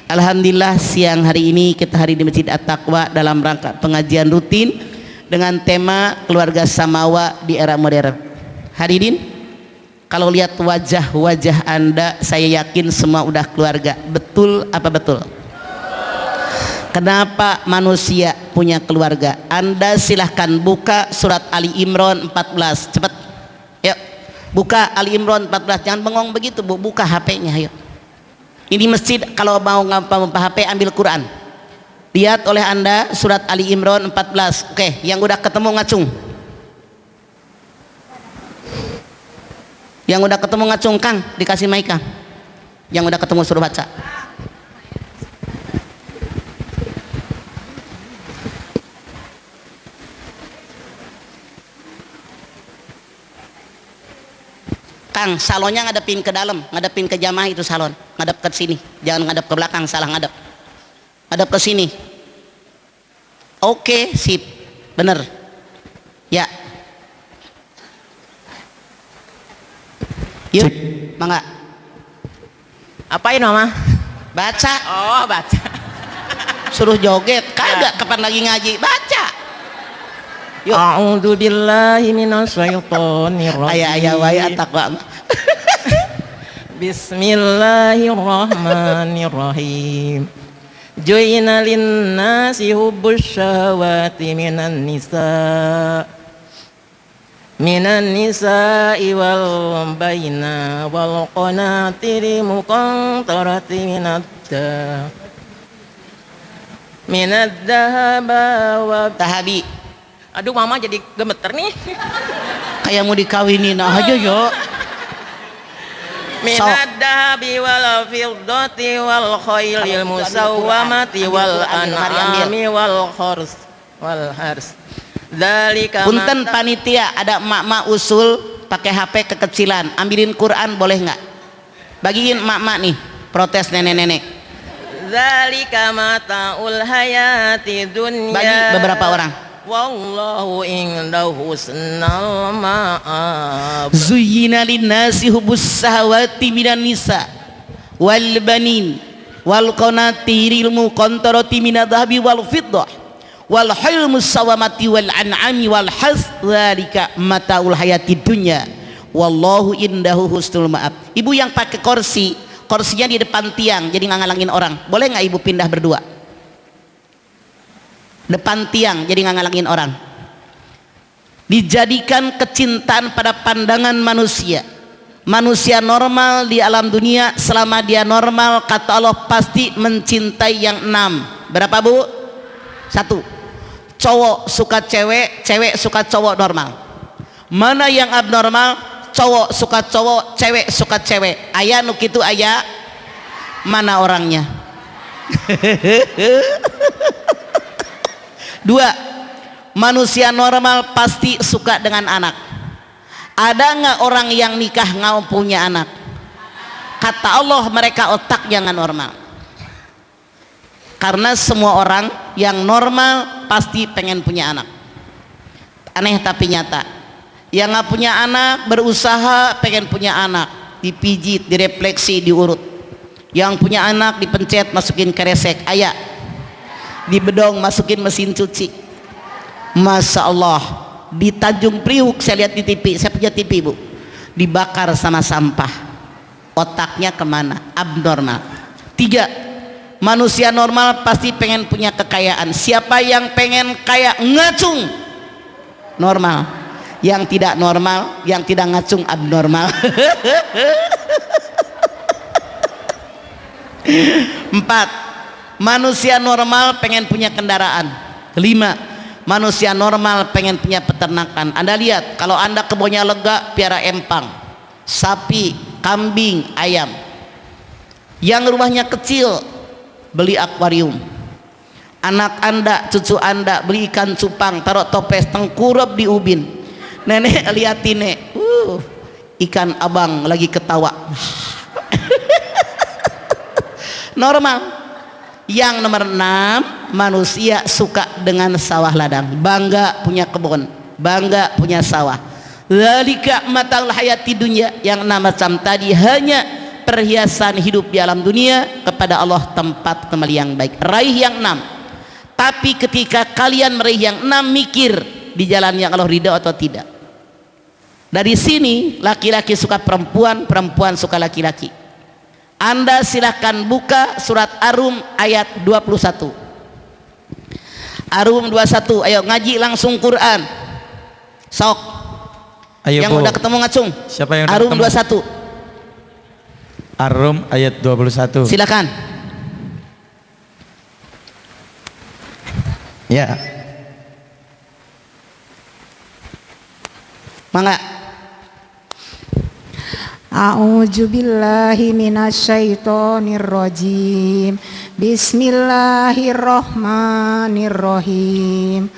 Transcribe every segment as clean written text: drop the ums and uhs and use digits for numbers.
Alhamdulillah siang hari ini kita hadir di Masjid At-Taqwa dalam rangka pengajian rutin dengan tema keluarga samawa di era modern. Hadirin, kalau lihat wajah-wajah Anda, saya yakin semua udah keluarga. Betul apa betul? Kenapa manusia punya keluarga? Anda silahkan buka surat Ali Imran 14. Cepat. Yuk. Buka Ali Imran 14. Jangan bengong begitu, Bu. Buka HP-nya, yuk. Ini masjid kalau mau ngapa HP ambil Quran. Lihat oleh Anda surat Ali Imran 14. Oke, yang udah ketemu ngacung. Yang udah ketemu ngacung, Kang, dikasih mic, Kang. Yang udah ketemu suruh baca. Kang, salonnya ngadepin ke dalam, ngadepin ke jamaah itu salon, ngadep ke sini, jangan ngadep ke belakang, salah ngadep, ngadep ke sini. Oke, sip, bener, ya. Yuk, mangga. Apain mama? Baca. Oh baca. Suruh joget, kagak kapan lagi ngaji, baca. Yuk. A'udzu billahi minasyaitonir rajim. Ayah wae At-Taqwa. Bismillahirrahmanirrahim. Ju'ina lin-nasi hubbus syahawati minan nisa'i wal baina wal qanatiri muqantarati minad dahaba wa Tahabi. Aduh mama jadi gemeter nih. Kayak mau dikawinin aja yo. Minad dahabi wal fiddati wal khailil musawwamati wal an'ami wal hars. Dzalika Punten panitia, ada emak-emak usul pakai HP kekecilan, ambilin Quran boleh nggak? Bagiin emak-emak nih, protes nenek-nenek. Dzalika mata'ul hayati dunya. Bagi beberapa orang. Wallahu indahu husnul ma'ab. Zuyyina linnasi hubbus sahawati minan nisa wal banin wal qanatiril muqantarati minadh dhahabi wal fiddah wal khayl musawamati wal an'ami wal has dzalika mataul hayati dunya wallahu indahu husnul ma'ab. Ibu yang pakai kursi, kursinya di depan tiang jadi nggak ngalangin orang, boleh nggak ibu pindah berdua? Depan tiang jadi nggak ngalangin orang. Dijadikan kecintaan pada pandangan manusia. Manusia normal di alam dunia, selama dia normal kata Allah pasti mencintai yang 6. Berapa Bu? 1. Cowok suka cewek, cewek suka cowok normal. Mana yang abnormal? Cowok suka cowok, cewek suka cewek. Ayah nuk itu ayah. Mana orangnya? 2. Manusia normal pasti suka dengan anak. Ada nggak orang yang nikah nggak punya anak? Kata Allah mereka otaknya nggak normal. Karena semua orang yang normal pasti pengen punya anak. Aneh tapi nyata. Yang nggak punya anak berusaha pengen punya anak, dipijit, direfleksi, diurut. Yang punya anak dipencet masukin keresek, ayah. Di bedong masukin mesin cuci. Masya Allah, di Tanjung Priuk saya lihat di TV, saya punya TV Bu, dibakar sama sampah. Otaknya kemana? Abnormal. 3. Manusia normal pasti pengen punya kekayaan. Siapa yang pengen kaya ngacung? Normal. Yang tidak normal, yang tidak ngacung abnormal. 4. Manusia normal pengen punya kendaraan. 5. Manusia normal pengen punya peternakan. Anda lihat kalau Anda kebunnya lega, piara empang, sapi, kambing, ayam. Yang rumahnya kecil, beli akuarium. Anak Anda, cucu Anda beli ikan cupang, taruh toples, tengkurap di ubin. Nenek liatin ikan abang lagi ketawa. Normal. Yang nomor 6, manusia suka dengan sawah ladang, bangga punya kebun, bangga punya sawah. Dzalika matal hayati dunya, yang 6 macam tadi hanya perhiasan hidup di alam dunia, kepada Allah tempat kembali yang baik. Raih yang 6. Tapi ketika kalian meraih yang 6, mikir di jalan yang Allah ridha atau tidak. Dari sini laki-laki suka perempuan, perempuan suka laki-laki. Anda silahkan buka surat Ar-Rum ayat 21. Ar-Rum 21, ayo ngaji langsung Quran. Sok. Ayo, yang Bu. udah ketemu ngacung. Siapa yang udah Ar-Rum ketemu? 21. Ar-Rum ayat 21. Silakan. Ya. Mangga. A'udzu billahi minasyaitonir rajim. Bismillahirrahmanirrahim.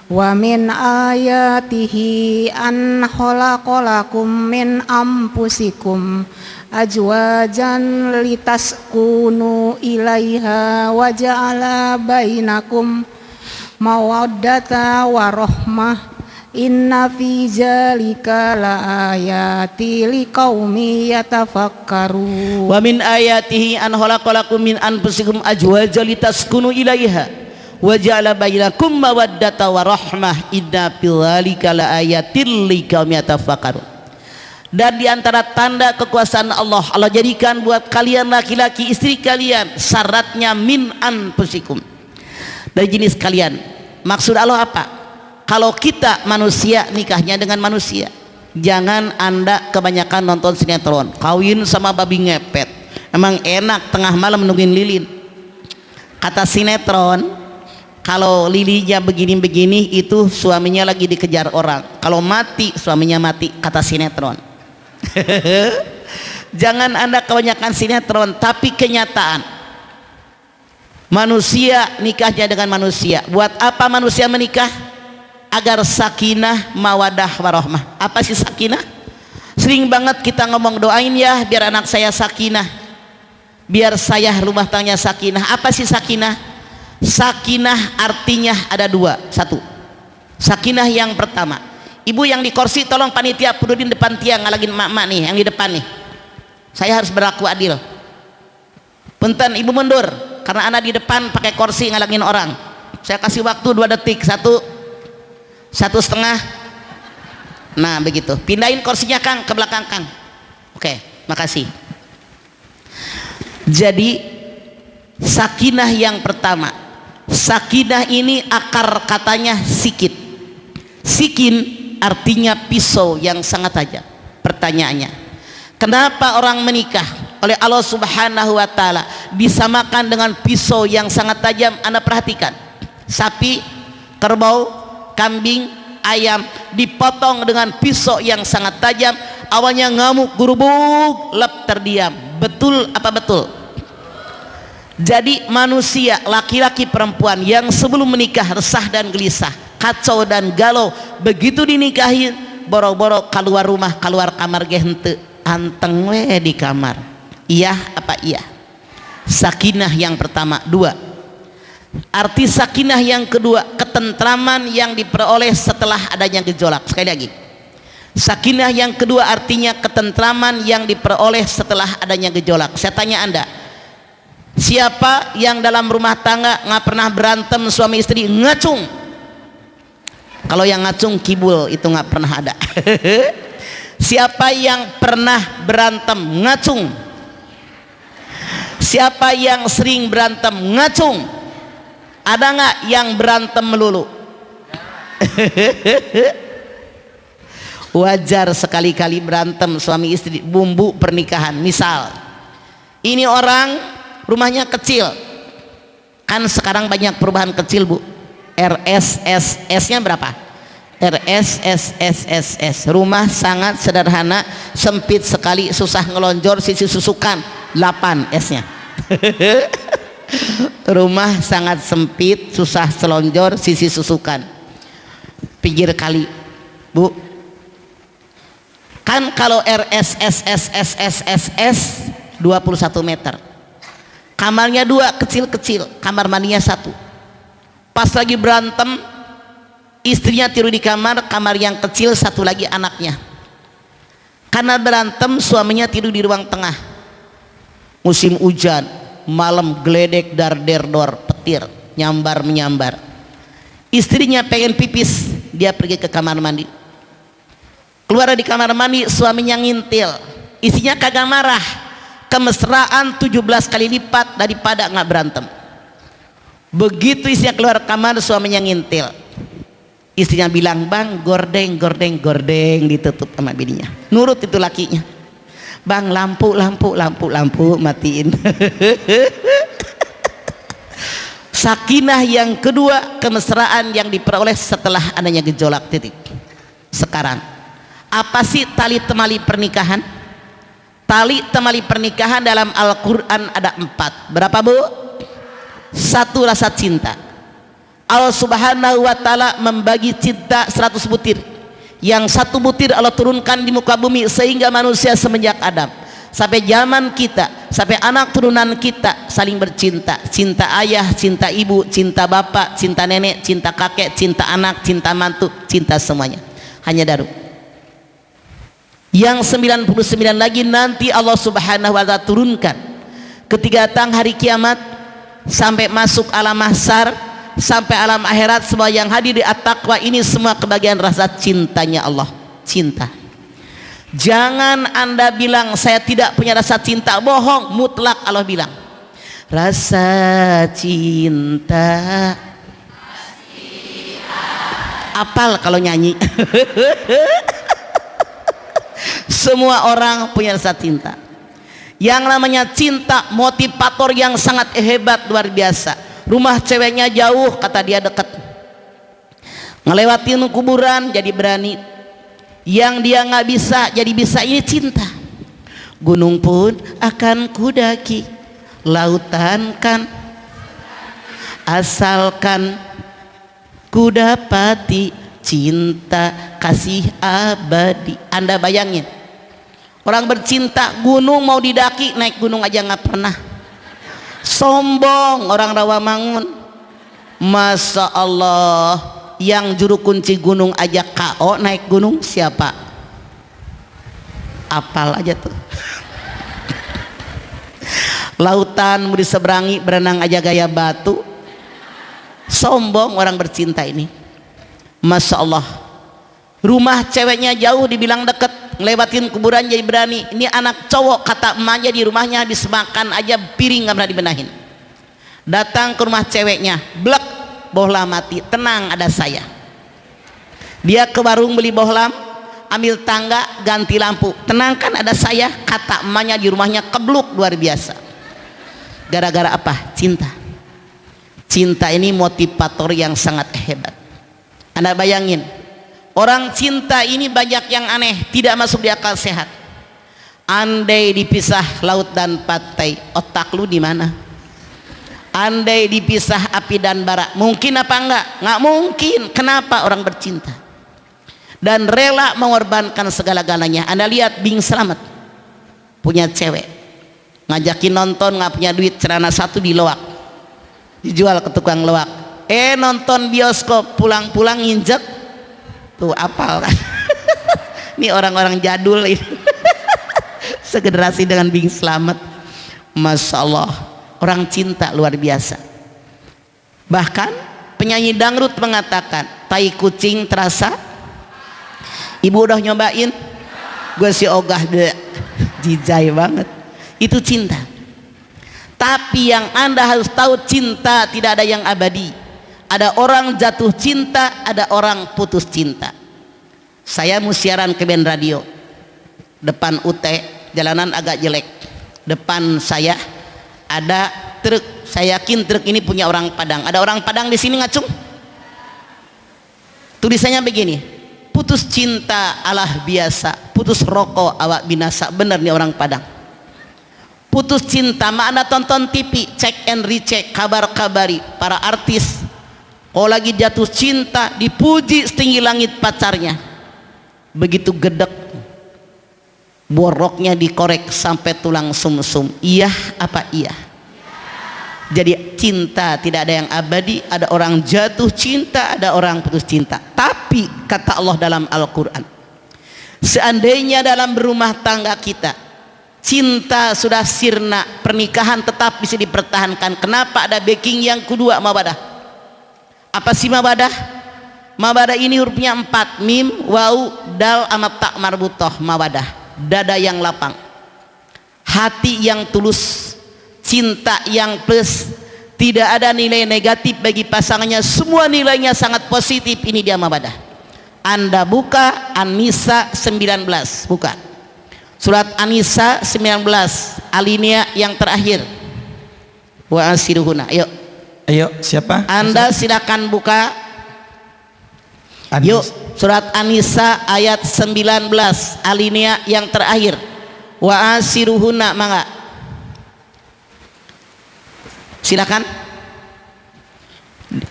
Wa min ayatihi an khalaqalakum min anfusikum azwajan litaskunu ilaiha wa ja'ala bainakum mawaddata wa rahmah. Inna fi zalika laayati liqaumi yatafakkarun. Wa min ayatihi an khalaqalakum min anfusikum azwajan litaskunu ilaiha wa ja'ala bainakum mawaddata wa rahmah. Inna fi zalika laayatil liqaumi yatafakkarun. Dan di antara tanda kekuasaan Allah, Allah jadikan buat kalian laki-laki istri kalian syaratnya min anfusikum, dari jenis kalian. Maksud Allah apa? Kalau kita manusia nikahnya dengan manusia, jangan Anda kebanyakan nonton sinetron kawin sama babi ngepet. Emang enak tengah malam nungguin lilin. Kata sinetron, kalau lilinya begini-begini itu suaminya lagi dikejar orang. Kalau mati suaminya mati, kata sinetron. Jangan Anda kebanyakan sinetron, tapi kenyataan. Manusia nikahnya dengan manusia. Buat apa manusia menikah? Agar sakinah, mawadah, warahmah. Apa sih sakinah? Sering banget kita ngomong, doain ya biar anak saya sakinah, biar saya rumah tangganya sakinah. Apa sih sakinah? Sakinah artinya ada dua. Satu, sakinah yang pertama, ibu yang di kursi tolong panitia pududin depan tiang, ngalagin emak-emak nih yang di depan nih. Saya harus berlaku adil. Punten ibu mundur, karena anak di depan pakai kursi ngalangin orang. Saya kasih waktu 2 detik. 1,5. Nah begitu, pindahin kursinya Kang ke belakang Kang. Oke, makasih. Jadi sakinah yang pertama, sakinah ini akar katanya sikit. Sikin artinya pisau yang sangat tajam. Pertanyaannya, kenapa orang menikah oleh Allah Subhanahu wa Ta'ala disamakan dengan pisau yang sangat tajam? Anda perhatikan, sapi, kerbau, kambing, ayam dipotong dengan pisau yang sangat tajam. Awalnya ngamuk, gurubuk, lep terdiam. Betul apa betul? Jadi manusia, laki-laki perempuan yang sebelum menikah resah dan gelisah, kacau dan galau, begitu dinikahin boro-boro keluar rumah, keluar kamar ge henteu, anteng we di kamar. Iya apa iya? Sakinah yang pertama. 2, arti sakinah yang kedua, ketentraman yang diperoleh setelah adanya gejolak. Sekali lagi, sakinah yang kedua artinya ketentraman yang diperoleh setelah adanya gejolak. Saya tanya Anda, siapa yang dalam rumah tangga nggak pernah berantem suami istri ngacung? Kalau yang ngacung kibul itu nggak pernah ada. Siapa yang pernah berantem ngacung? Siapa yang sering berantem ngacung? Ada nggak yang berantem melulu? Wajar sekali-kali berantem suami istri, bumbu pernikahan. Misal ini orang rumahnya kecil, kan sekarang banyak perubahan kecil Bu. RSSS nya berapa? RSSSSS, rumah sangat sederhana, sempit sekali, susah ngelonjor, sisi susukan, 8 S nya. Rumah sangat sempit, susah selonjor, sisi susukan, pinggir kali Bu. Kan kalau RSSSSSS 21 meter, kamarnya 2 kecil-kecil, kamar mandinya 1. Pas lagi berantem, istrinya tidur di kamar yang kecil, 1 lagi anaknya. Karena berantem, suaminya tidur di ruang tengah. musim hujan, malam geledek dar der dor, petir nyambar menyambar. Istrinya pengen pipis, dia pergi ke kamar mandi. Keluar di kamar mandi, suaminya ngintil. Isinya kagak marah, kemesraan 17 kali lipat daripada nggak berantem. Begitu isinya keluar kamar, suaminya ngintil. Istrinya bilang, bang gordeng gordeng gordeng, ditutup sama bininya. Nurut itu lakinya. Bang lampu lampu lampu lampu, matiin. Sakinah yang kedua, kemesraan yang diperoleh setelah adanya gejolak titik. Sekarang apa sih tali temali pernikahan? Tali temali pernikahan dalam Al-Quran ada 4. Berapa bu? 1, rasa cinta. Allah subhanahu wa ta'ala membagi cinta 100 butir. Yang 1 butir Allah turunkan di muka bumi sehingga manusia semenjak Adam sampai zaman kita, sampai anak turunan kita saling bercinta. Cinta ayah, cinta ibu, cinta bapak, cinta nenek, cinta kakek, cinta anak, cinta mantu, cinta semuanya. Hanya daru. Yang 99 lagi nanti Allah subhanahu wa ta'ala turunkan ketika datang hari kiamat sampai masuk alam mahsyar, sampai alam akhirat. Semua yang hadir di at-taqwa ini semua kebagian rasa cintanya Allah. Cinta. Jangan anda bilang saya tidak punya rasa cinta, bohong, mutlak Allah bilang rasa cinta. Apal kalau nyanyi. Semua orang punya rasa cinta. Yang namanya cinta motivator yang sangat hebat, luar biasa. Rumah ceweknya jauh, kata dia dekat. Ngelewatin kuburan jadi berani. Yang dia nggak bisa jadi bisa, ini cinta. Gunung pun akan kudaki, lautan kan asalkan kudapati cinta kasih abadi. Anda bayangin, orang bercinta, gunung mau didaki, naik gunung aja nggak pernah. Sombong orang Rawamangun. Masya Allah, yang juru kunci gunung aja KO naik gunung, siapa? Apal aja tuh. Lautan mau diseberangi, berenang aja gaya batu. Sombong orang bercinta ini. Masya Allah. Rumah ceweknya jauh dibilang deket, ngelewatin kuburan jadi berani. Ini anak cowok, kata emaknya di rumahnya habis makan aja piring nggak pernah dibenahin. Datang ke rumah ceweknya, blek, bohlam mati. Tenang, ada saya. Dia ke warung beli bohlam, ambil tangga, ganti lampu. Tenang kan, ada saya. Kata emaknya di rumahnya kebluk luar biasa. Gara-gara apa? Cinta. Cinta ini motivator yang sangat hebat. Anda bayangin, orang cinta ini banyak yang aneh, tidak masuk di akal sehat. Andai dipisah laut dan pantai, otak lu di mana? Andai dipisah api dan bara, mungkin apa enggak? Enggak mungkin. Kenapa? Orang bercinta dan rela mengorbankan segala-galanya. Anda lihat Bing Slamet punya cewek, ngajakin nonton, nggak punya duit, celana 1 di loak, dijual ke tukang loak. Nonton bioskop, pulang-pulang injek tuh, apal kan? Ini orang-orang jadul ini. Segenerasi dengan Bing Slamet. Masya Allah, orang cinta luar biasa. Bahkan penyanyi dangdut mengatakan, tai kucing terasa. Ibu udah nyobain? Gue si ogah deh, jijai banget. Itu cinta. Tapi yang anda harus tahu, cinta tidak ada yang abadi. Ada orang jatuh cinta, ada orang putus cinta. Saya mau siaran ke band radio, depan UT, jalanan agak jelek. Depan saya ada truk. Saya yakin truk ini punya orang Padang. Ada orang Padang di sini ngacung? Tulisannya begini, putus cinta alah biasa, putus rokok awak binasa. Bener nih orang Padang. Putus cinta, makna tonton TV, cek and recheck, kabar-kabari para artis. Kalau lagi jatuh cinta, dipuji setinggi langit pacarnya. Begitu gedek, boroknya dikorek sampai tulang sumsum. Iya apa iya? Jadi cinta tidak ada yang abadi. Ada orang jatuh cinta, ada orang putus cinta. Tapi kata Allah dalam Al-Quran, seandainya dalam berumah tangga kita cinta sudah sirna, pernikahan tetap bisa dipertahankan. Kenapa ada backing yang kedua, mawadah? Apa sih mawadah? Mawadah ini hurufnya 4, mim, waw, dal, amat tak marbutoh. Mawadah, dada yang lapang, hati yang tulus, cinta yang plus, tidak ada nilai negatif bagi pasangannya, semua nilainya sangat positif. Ini dia mawadah. Anda buka An-Nisa 19, buka surat An-Nisa 19 alinea yang terakhir, wa asiruhuna. Ayo, siapa? Anda silakan buka. Yuk, surat An-Nisa ayat 19 alinea yang terakhir, wa asiruhuna. Mangga, silakan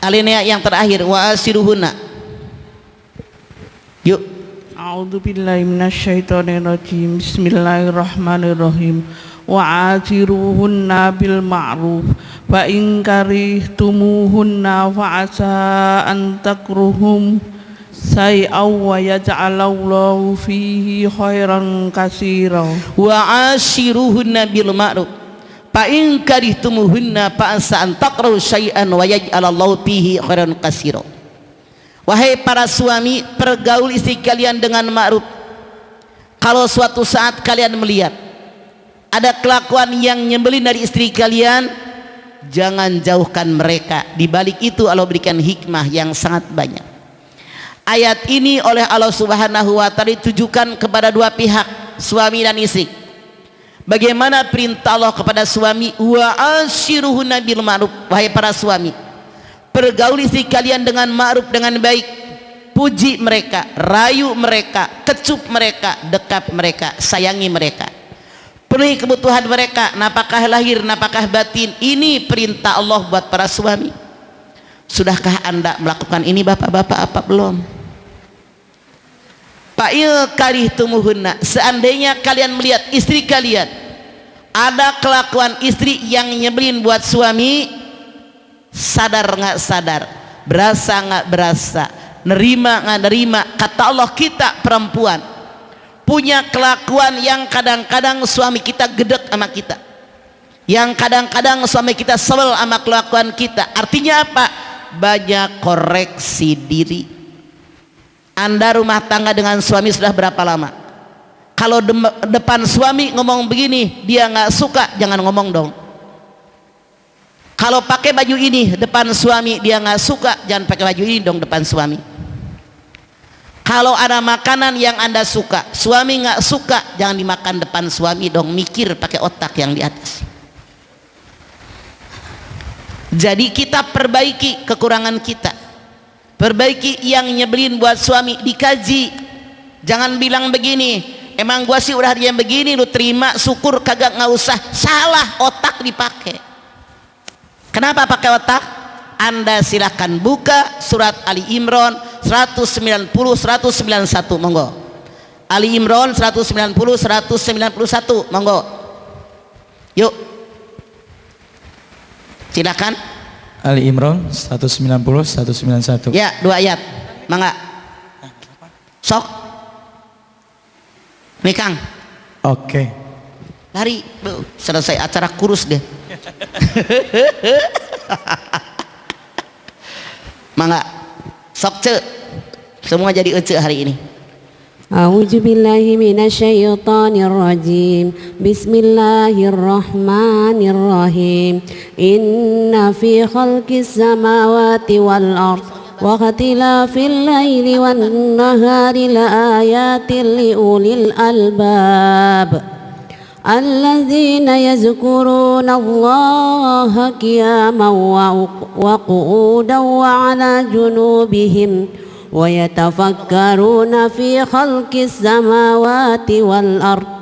alinea yang terakhir, wa asiruhuna. Yuk. A'udzu billahi minasyaitonir rajim. Bismillahirrahmanirrahim. Wa atiruhunna bil ma'ruf fa in karihtumuhunna fa asa an takruhum say'aw wa yaj'alallahu fihi khairan katsira. Wa ashiruhunna bil ma'ruf fa in karihtumuhunna fa asa an takrahu syai'an wa yaj'alallahu fihi khairan katsira. Wahai para suami, pergaul istri kalian dengan ma'ruf. Kalau suatu saat kalian melihat ada kelakuan yang nyebelin dari istri kalian, jangan jauhkan mereka. Di balik itu Allah berikan hikmah yang sangat banyak. Ayat ini oleh Allah Subhanahu wa taala ditujukan kepada dua pihak, suami dan istri. Bagaimana perintah Allah kepada suami, wa ashiruhunna bil ma'ruf. Wahai para suami, pergaul istri kalian dengan ma'ruf, dengan baik. Puji mereka, rayu mereka, kecup mereka, dekap mereka, sayangi mereka, penuhi kebutuhan mereka, napakah lahir, napakah batin. Ini perintah Allah buat para suami. Sudahkah Anda melakukan ini, bapak-bapak? Apa belum? Fa'il karihtumuhunna, seandainya kalian melihat istri kalian ada kelakuan istri yang nyebelin buat suami, sadar nggak sadar, berasa nggak berasa, nerima nggak nerima, kata Allah, kita perempuan punya kelakuan yang kadang-kadang suami kita gedek sama kita, yang kadang-kadang suami kita sebel sama kelakuan kita. Artinya apa? Banyak koreksi diri. Anda rumah tangga dengan suami sudah berapa lama? Kalau depan suami ngomong begini dia nggak suka, jangan ngomong dong. Kalau pakai baju ini depan suami dia nggak suka, jangan pakai baju ini dong depan suami. Kalau ada makanan yang Anda suka, suami nggak suka, jangan dimakan depan suami dong. Mikir pakai otak yang di atas. Jadi kita perbaiki kekurangan kita, perbaiki yang nyebelin buat suami, dikaji. Jangan bilang begini, emang gua sih udah yang begini, lu terima syukur, kagak, nggak usah. Salah, otak dipakai. Kenapa pakai otak? Anda silahkan buka surat Ali Imran 190 191, monggo. Ali Imran 190 191, monggo. Yuk, silakan. Ali Imran 190 191. Ya, 2 ayat, mangga. Sok nih Kang, Oke. lari, selesai acara kurus deh. Mangga, sok ce, semua jadi ece hari ini. A'udzu billahi minasyaitonir rajim. Bismillahirrahmanirrahim. Inna fi khalqis samawati wal ardh wa ikhtilafil laili wan nahari laayatin liulil albab. الذين يذكرون الله قياما وقعودا وعلى جنوبهم ويتفكرون في خلق السماوات والأرض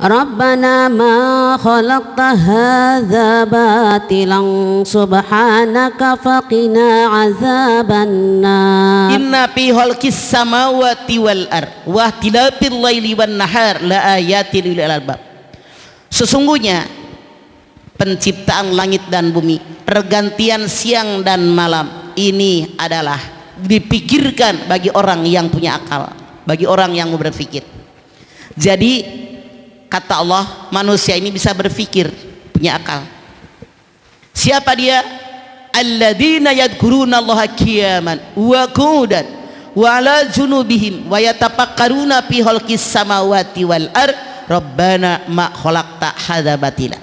ربنا ما خلقت هذا باطلا سبحانك فقنا عذاب النار Inna fi khalqis samawati wal ard wa ikhtilafil laili wan nahar la ayatin lil albab. Sesungguhnya penciptaan langit dan bumi, pergantian siang dan malam, ini adalah dipikirkan bagi orang yang punya akal, bagi orang yang berpikir. Jadi Kata Allah, manusia ini bisa berpikir, punya akal. Siapa dia? Alladzina yadhkuruna Allaha qiyaman wa qu'udan wa 'ala junubihim wa yatafakkaruna fi khalqis samawati wal ard rabbana ma khalaqta hadza batila.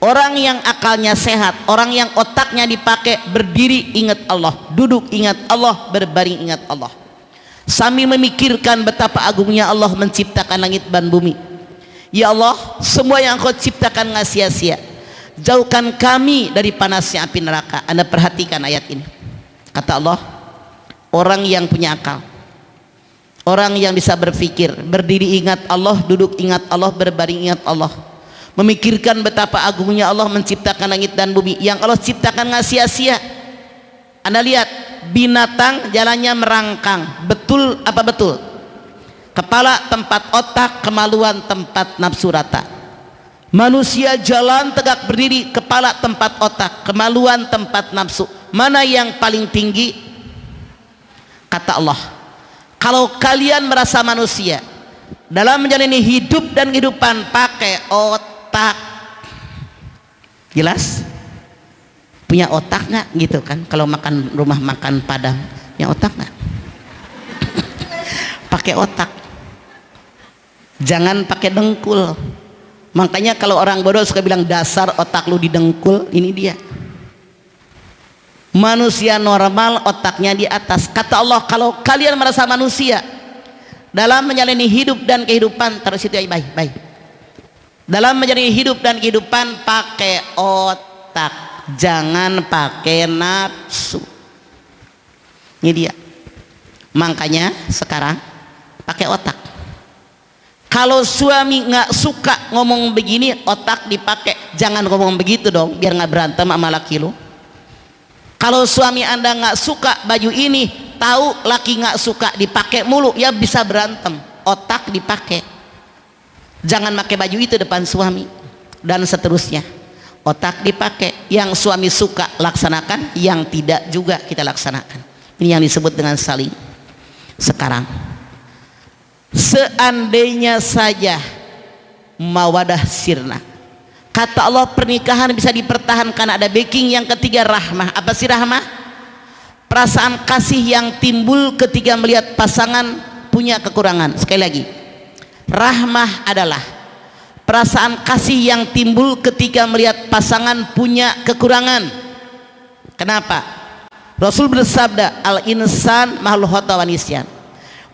Orang yang akalnya sehat, orang yang otaknya dipakai, berdiri ingat Allah, duduk ingat Allah, berbaring ingat Allah, sambil memikirkan betapa agungnya Allah menciptakan langit dan bumi. Ya Allah, semua yang Engkau ciptakan nggak sia-sia. Jauhkan kami dari panasnya api neraka. Anda perhatikan ayat ini. Kata Allah, orang yang punya akal, orang yang bisa berpikir, berdiri ingat Allah, duduk ingat Allah, berbaring ingat Allah, memikirkan betapa agungnya Allah menciptakan langit dan bumi. Yang Allah ciptakan nggak sia-sia. Anda lihat, binatang jalannya merangkang, betul apa betul? Kepala tempat otak, kemaluan tempat nafsu rata. Manusia jalan tegak berdiri, kepala tempat otak, kemaluan tempat nafsu. Mana yang paling tinggi? Kata Allah, kalau kalian merasa manusia dalam menjalani hidup dan kehidupan pakai otak, jelas? Punya otak nggak gitu kan? Kalau makan rumah makan Padang, punya otak nggak? Pakai otak, jangan pakai dengkul. Makanya kalau orang bodoh suka bilang dasar otak lu didengkul. Ini dia manusia normal, otaknya di atas. Kata Allah, kalau kalian merasa manusia dalam menjalani hidup dan kehidupan, taruh situ ya, baik. Dalam menjalani hidup dan kehidupan pakai otak, jangan pakai nafsu. Ini dia. Makanya sekarang pakai otak. Kalau suami nggak suka ngomong begini, otak dipakai. Jangan ngomong begitu dong, biar nggak berantem sama laki lu. Kalau suami Anda nggak suka baju ini, tahu laki nggak suka, dipakai mulu, ya bisa berantem. Otak dipakai. Jangan pakai baju itu depan suami, dan seterusnya. Otak dipakai. Yang suami suka laksanakan, yang tidak juga kita laksanakan. Ini yang disebut dengan saling. Sekarang, seandainya saja mawadah sirna, kata Allah, pernikahan bisa dipertahankan. Ada backing yang ketiga, rahmah. Apa sih rahmah? Perasaan kasih yang timbul ketika melihat pasangan punya kekurangan. Sekali lagi, rahmah adalah perasaan kasih yang timbul ketika melihat pasangan punya kekurangan. Kenapa? Rasul bersabda, al-insan mahluk khata wa nisyan.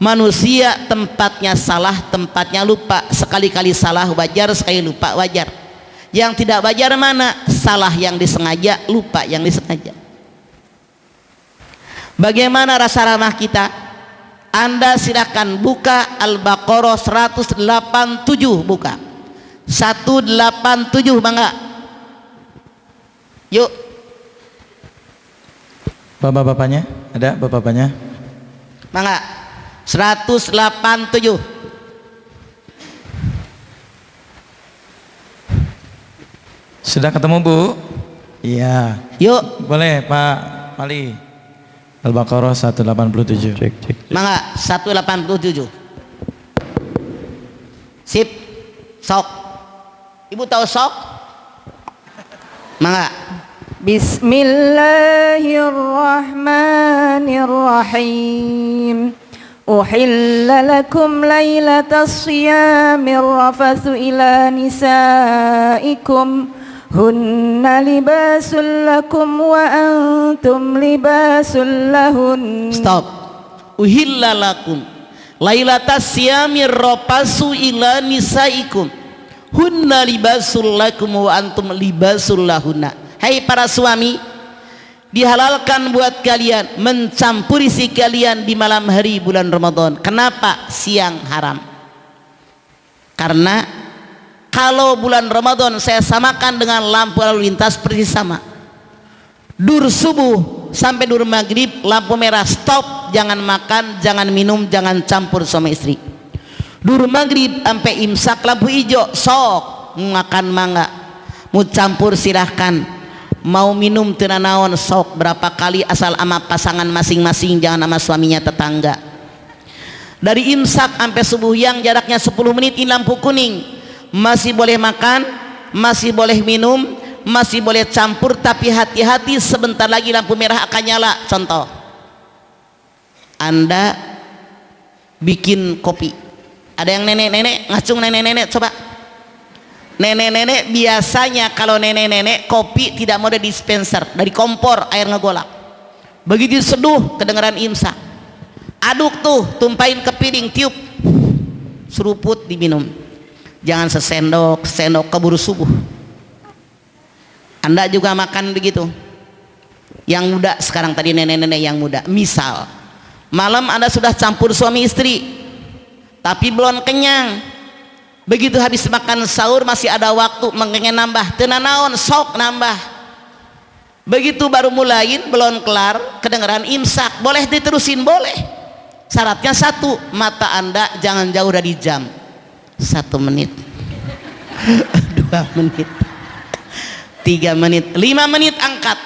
Manusia tempatnya salah, tempatnya lupa. Sekali-kali salah wajar, sekali lupa wajar. Yang tidak wajar mana? Salah yang disengaja, lupa yang disengaja. Bagaimana rasa ramah kita? Anda silakan buka Al-Baqarah 187, buka 187, bangga. Yuk. Bapak-bapaknya, ada bapak-bapaknya? Bangga. 187. Sudah ketemu, Bu? Iya. Yuk. Boleh, Pak Mali. Al-Baqarah 187. Cek. Mangga 187. Sip. Sok. Ibu tahu sok? Mangga. Bismillahirrahmanirrahim. Uhilla lakum laylatas siyamir rafathu ila nisaikum hunna libasul lakum wa antum libasul lahun. Stop. Uhilla lakum laylatas siyamir rafathu ila nisaikum hunna libasul lakum wa antum libasul lahunna. Hai para suami, dihalalkan buat kalian mencampuri si kalian di malam hari bulan Ramadan. Kenapa siang haram? Karena kalau bulan Ramadan saya samakan dengan lampu lalu lintas persis sama. Dur subuh sampai dur maghrib lampu merah, stop, jangan makan, jangan minum, jangan campur sama istri. Dur maghrib sampai imsak lampu hijau, sok, makan mangga, mau campur silahkan, mau minum tenanawan sok, berapa kali asal ama pasangan masing-masing, jangan sama suaminya tetangga. Dari imsak sampai subuh yang jaraknya 10 menit ini lampu kuning, masih boleh makan, masih boleh minum, masih boleh campur, tapi hati-hati sebentar lagi lampu merah akan nyala. Contoh, Anda bikin kopi, ada yang nenek-nenek ngacung, nenek-nenek coba. Nenek-nenek biasanya kalau nenek-nenek kopi tidak mau dari dispenser, dari kompor air ngegolak. Begitu seduh kedengaran imsak, aduk tuh, tumpahin ke piring, tiup, seruput diminum. Jangan sesendok keburu subuh. Anda juga makan begitu. Yang muda sekarang, tadi nenek-nenek yang muda, misal malam Anda sudah campur suami istri tapi belum kenyang, begitu habis makan sahur masih ada waktu mengengen nambah, tenanaon sok nambah. Begitu baru mulain belum kelar kedengaran imsak, boleh diterusin? Boleh. Syaratnya satu, mata Anda jangan jauh dari jam. 1 menit 2 menit 3 menit 5 menit angkat.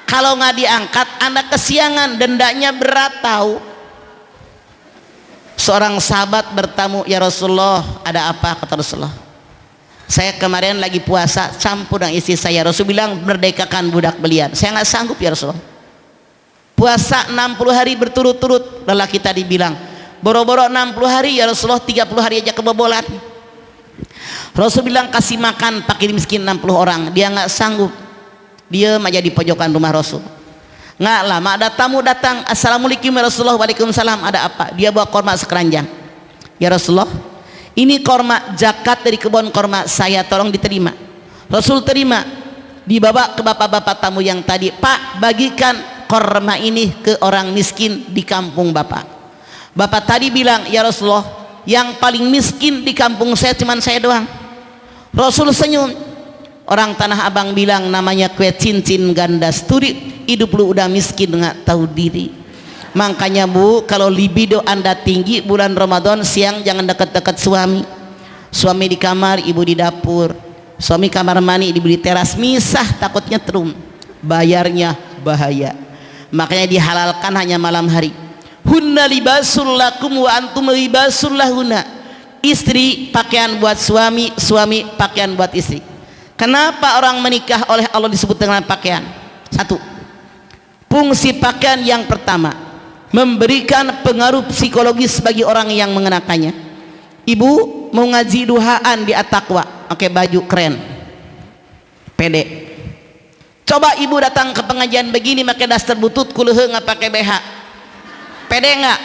Kalau nggak diangkat Anda kesiangan, dendanya berat tahu. Seorang sahabat bertamu, ya Rasulullah, ada apa? Kata Rasulullah, saya kemarin lagi puasa campur dengan istri saya. Rasul bilang merdekakan budak belian. Saya nggak sanggup ya Rasulullah, puasa 60 hari berturut-turut. Lelaki tadi bilang, boro-boro 60 hari ya Rasulullah, 30 hari aja kebobolan. Rasul bilang kasih makan fakir miskin 60 orang. Dia nggak sanggup, dia aja di pojokan rumah Rasul. Nggak lama ada tamu datang, assalamualaikum ya Rasulullah. Waalaikumsalam. Ada apa? Dia bawa korma sekeranjang. Ya Rasulullah, ini korma zakat dari kebun korma saya, tolong diterima. Rasul terima, dibawa ke bapak-bapak tamu yang tadi. Pak, bagikan korma ini ke orang miskin di kampung bapak. Bapak tadi bilang, ya Rasulullah, yang paling miskin di kampung saya cuma saya doang. Rasul senyum. Orang Tanah Abang bilang namanya kue cincin ganda studi. Hidup lu udah miskin nggak tahu diri. Makanya Bu, kalau libido Anda tinggi bulan Ramadan, siang jangan dekat-dekat suami. Suami di kamar, ibu di dapur. Suami kamar mandi, ibu di teras. Misah, takutnya trum. Bayarnya bahaya. Makanya dihalalkan hanya malam hari. Hunna libasul lakum wa antum libasul lahuna. Istri pakaian buat suami, suami pakaian buat istri. Kenapa orang menikah oleh Allah disebut dengan pakaian? Satu, fungsi pakaian yang pertama, memberikan pengaruh psikologis bagi orang yang mengenakannya. Ibu mau ngaji duhaan di At-Taqwa, pakai baju keren, pede. Coba ibu datang ke pengajian begini pakai daster butut, kuluhe nggak pakai BH, pede nggak?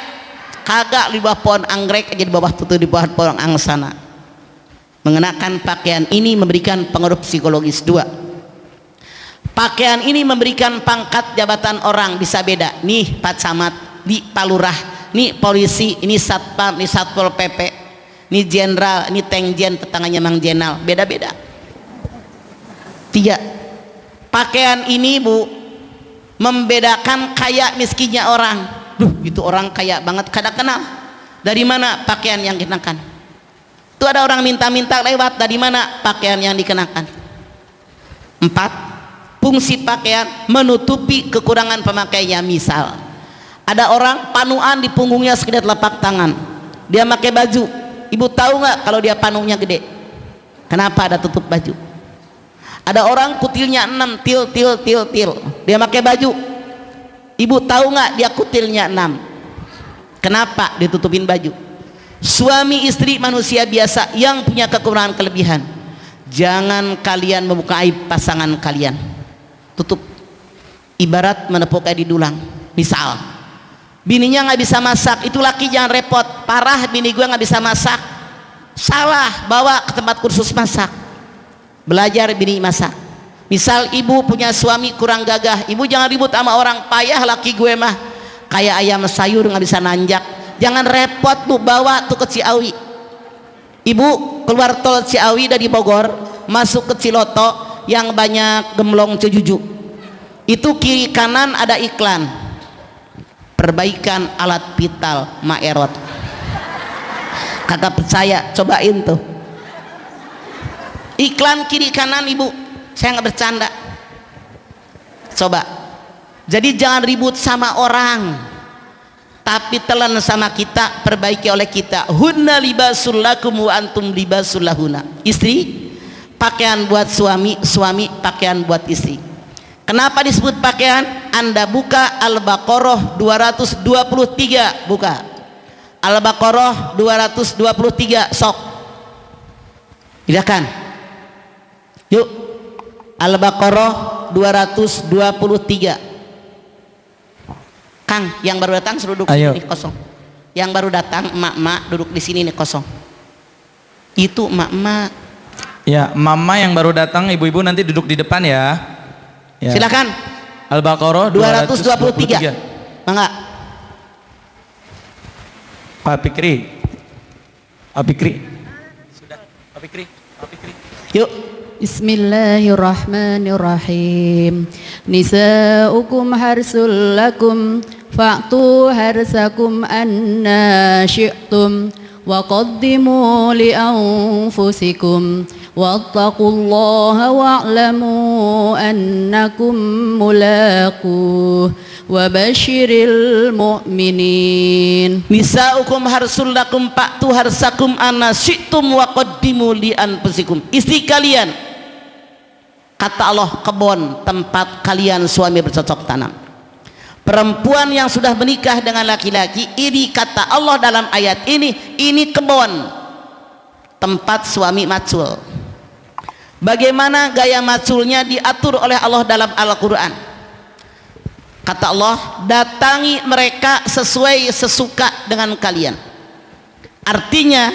Kagak. Di bawah pohon anggrek aja, di bawah tutut, di bawah pohon angsana. Mengenakan pakaian ini memberikan pengaruh psikologis. Dua, pakaian ini memberikan pangkat jabatan orang bisa beda. Nih Pak Camat, di Pak Lurah, nih polisi, ini satpam, ini satpol pp, ini jenderal, ini tengjen, tetangganya Mang Jenal, beda-beda. Tiga, pakaian ini Bu membedakan kaya miskinnya orang. Duh, itu orang kaya banget, kada kenal. Dari mana pakaian yang dikenakan? Itu ada orang minta-minta lewat, dari mana pakaian yang dikenakan? Empat, fungsi pakaian menutupi kekurangan pemakainya. Misal ada orang panuan di punggungnya sekedar telapak tangan, dia pakai baju. Ibu tahu nggak kalau dia panungnya gede? Kenapa ada tutup baju? Ada orang kutilnya 6 til, dia pakai baju. Ibu tahu nggak dia kutilnya 6? Kenapa ditutupin baju? Suami istri manusia biasa yang punya kekurangan kelebihan. Jangan kalian membuka aib pasangan kalian, tutup. Ibarat menepuk air di dulang. Misal bininya nggak bisa masak, itu laki jangan repot. Parah, bini gue nggak bisa masak. Salah, bawa ke tempat kursus masak, belajar bini masak. Misal ibu punya suami kurang gagah, ibu jangan ribut sama orang. Payah laki gue mah kayak ayam sayur nggak bisa nanjak. Jangan repot Bu, bawa tuh ke Ciawi. Ibu keluar tol Ciawi dari Bogor, masuk ke Ciloto yang banyak gemblong Cejuju. Itu kiri kanan ada iklan, perbaikan alat vital Maerot. Kata percaya, cobain tuh iklan kiri kanan Ibu, saya nggak bercanda. Coba. Jadi jangan ribut sama orang, tapi telan sama kita, perbaiki oleh kita. Hunna libasul lakum wa antum libasul lahuna. Istri pakaian buat suami, suami pakaian buat istri. Kenapa disebut pakaian? Anda buka Al-Baqarah 223, buka Al-Baqarah 223, sok. Silakan. Yuk. Al-Baqarah 223. Kang, yang baru datang suruh duduk Ayo. sini kosong. Yang baru datang emak-emak duduk di sini nih kosong. Itu emak-emak. Ya, mama yang baru datang, ibu-ibu nanti duduk di depan ya. Ya. Silakan. Al-Baqarah 223. Mangga. Pak Fikri. Pak Fikri. Sudah, Pak Fikri. Pak Fikri. Yuk. Bismillahirrahmanirrahim. Nisa'ukum harsul lakum fa'tu harsakum anna syi'tum wa qaddimu li anfusikum wattaqullaha wa'lamu annakum mulaquh wa basyiril mu'minin. Nisa'ukum harsul lakum fa'tu harsakum anna syi'tum wa qaddimu li anfusikum. Istri kalian, kata Allah, kebun tempat kalian suami bercocok tanam. Perempuan yang sudah menikah dengan laki-laki, ini kata Allah dalam ayat ini kebun tempat suami macul. Bagaimana gaya maculnya diatur oleh Allah dalam Al-Quran. Kata Allah, datangi mereka sesuai sesuka dengan kalian. Artinya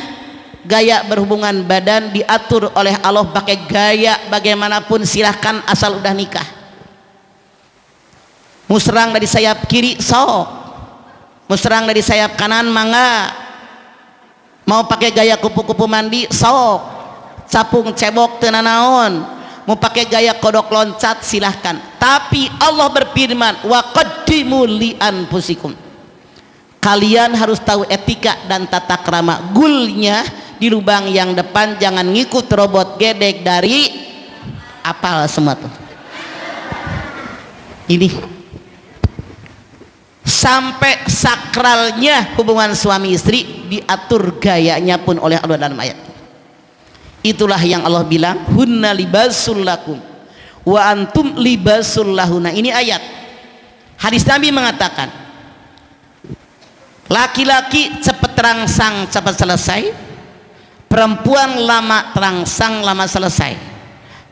gaya berhubungan badan diatur oleh Allah pakai gaya bagaimanapun, silahkan asal udah nikah. Musrang dari sayap kiri sok, musrang dari sayap kanan mangga. Mau pakai gaya kupu-kupu mandi sok, capung cebok tenanaon, mau pakai gaya kodok loncat silahkan. Tapi Allah berfirman, wa qaddimu li anfusikum. Kalian harus tahu etika dan tata krama. Gulnya di lubang yang depan, jangan ngikut robot gedek dari apal semua tuh. Ini sampai sakralnya hubungan suami istri diatur gayanya pun oleh Allah dalam ayat. Itulah yang Allah bilang, hunna libasul lakum wa antum libasul lahuna. Ini ayat. Hadis Nabi mengatakan, laki-laki cepat terangsang cepat selesai, perempuan lama terangsang lama selesai.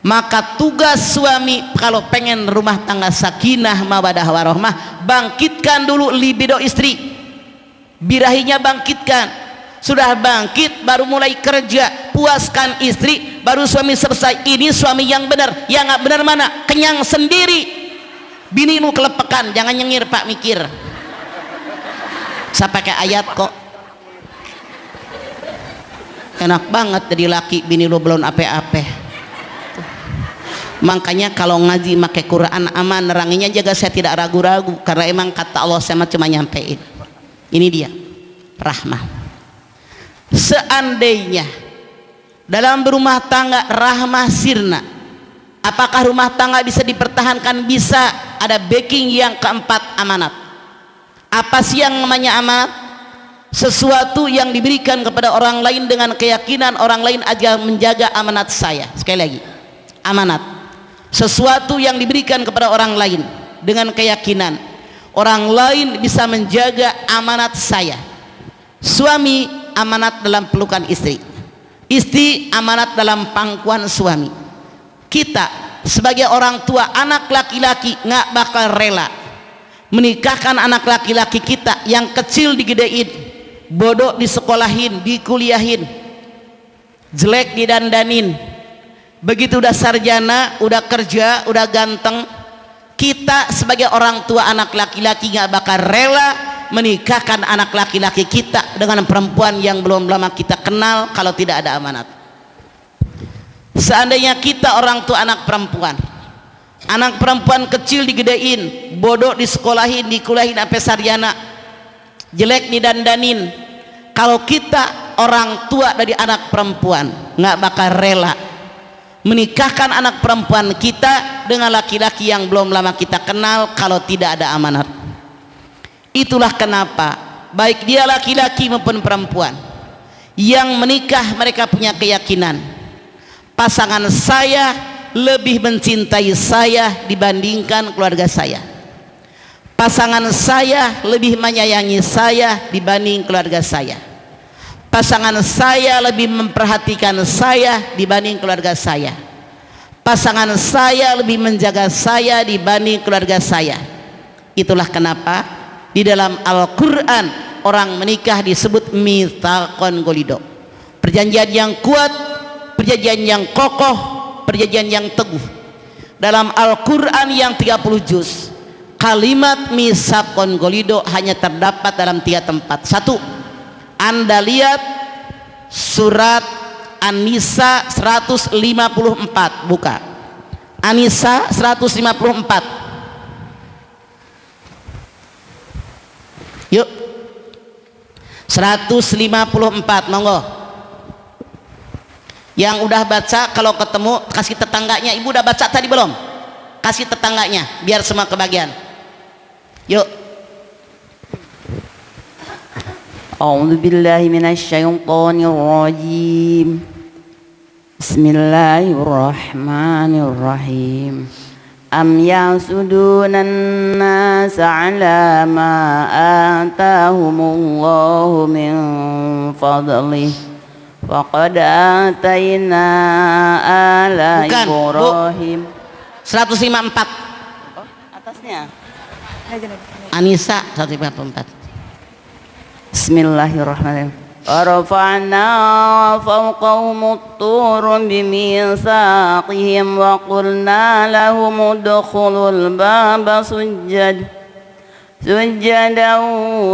Maka tugas suami kalau pengen rumah tangga sakinah mawadah warahmah, bangkitkan dulu libido istri, birahinya bangkitkan. Sudah bangkit baru mulai kerja, puaskan istri, baru suami selesai. Ini suami yang benar. Yang nggak benar mana? Kenyang sendiri, binimu kelepekan, jangan nyengir Pak mikir. Saya pakai ayat kok. Enak banget jadi laki, bini lu belum ape-ape. Makanya kalau ngaji pakai Quran aman, neranginya jaga saya tidak ragu-ragu, karena emang kata Allah saya cuma nyampein. Ini dia rahmah. Seandainya dalam berumah tangga rahmah sirna, apakah rumah tangga bisa dipertahankan? Bisa. Ada backing yang keempat, amanat. Apa sih yang namanya amanat? Sesuatu yang diberikan kepada orang lain dengan keyakinan orang lain aja menjaga amanat saya. Sekali lagi, amanat. Sesuatu yang diberikan kepada orang lain dengan keyakinan orang lain bisa menjaga amanat saya. Suami amanat dalam pelukan istri, istri amanat dalam pangkuan suami. Kita sebagai orang tua anak laki-laki nggak bakal rela menikahkan anak laki-laki kita yang kecil digedein, bodoh disekolahin, dikuliahin, jelek didandanin. Begitu udah sarjana, udah kerja, udah ganteng, kita sebagai orang tua anak laki-laki nggak bakal rela menikahkan anak laki-laki kita dengan perempuan yang belum lama kita kenal kalau tidak ada amanat. Seandainya kita orang tua anak perempuan kecil digedein, bodoh disekolahin, dikuliahin sampai sarjana, jelek didandanin, kalau kita orang tua dari anak perempuan nggak bakal rela menikahkan anak perempuan kita dengan laki-laki yang belum lama kita kenal kalau tidak ada amanat. Itulah kenapa baik dia laki-laki maupun perempuan yang menikah, mereka punya keyakinan pasangan saya lebih mencintai saya dibandingkan keluarga saya, pasangan saya lebih menyayangi saya dibanding keluarga saya, pasangan saya lebih memperhatikan saya dibanding keluarga saya, pasangan saya lebih menjaga saya dibanding keluarga saya. Itulah kenapa di dalam Al-Quran orang menikah disebut mitsaqan ghalido, perjanjian yang kuat, perjanjian yang kokoh, perjanjian yang teguh. Dalam Al-Quran yang 30 juz, kalimat mitsaqan ghalido hanya terdapat dalam 3 tempat. 1, Anda lihat surat An-Nisa 154, buka An-Nisa 154. Yuk 154, monggo. Yang udah baca kalau ketemu kasih tetangganya. Ibu udah baca tadi belum? Kasih tetangganya biar semua kebagian. Yuk. A'udzu billahi minasyaitonir rajim. Bismillahirrahmanirrahim. Am yasudunan nas ala ma atahumullahu min fadlih faqad atayna ala Ibrahim. 154 Atasnya An-Nisa 154. Bismillahirrahmanirrahim. ورفعنا فوقهم الطور بميثاقهم وقلنا لهم ادخلوا الباب سجدا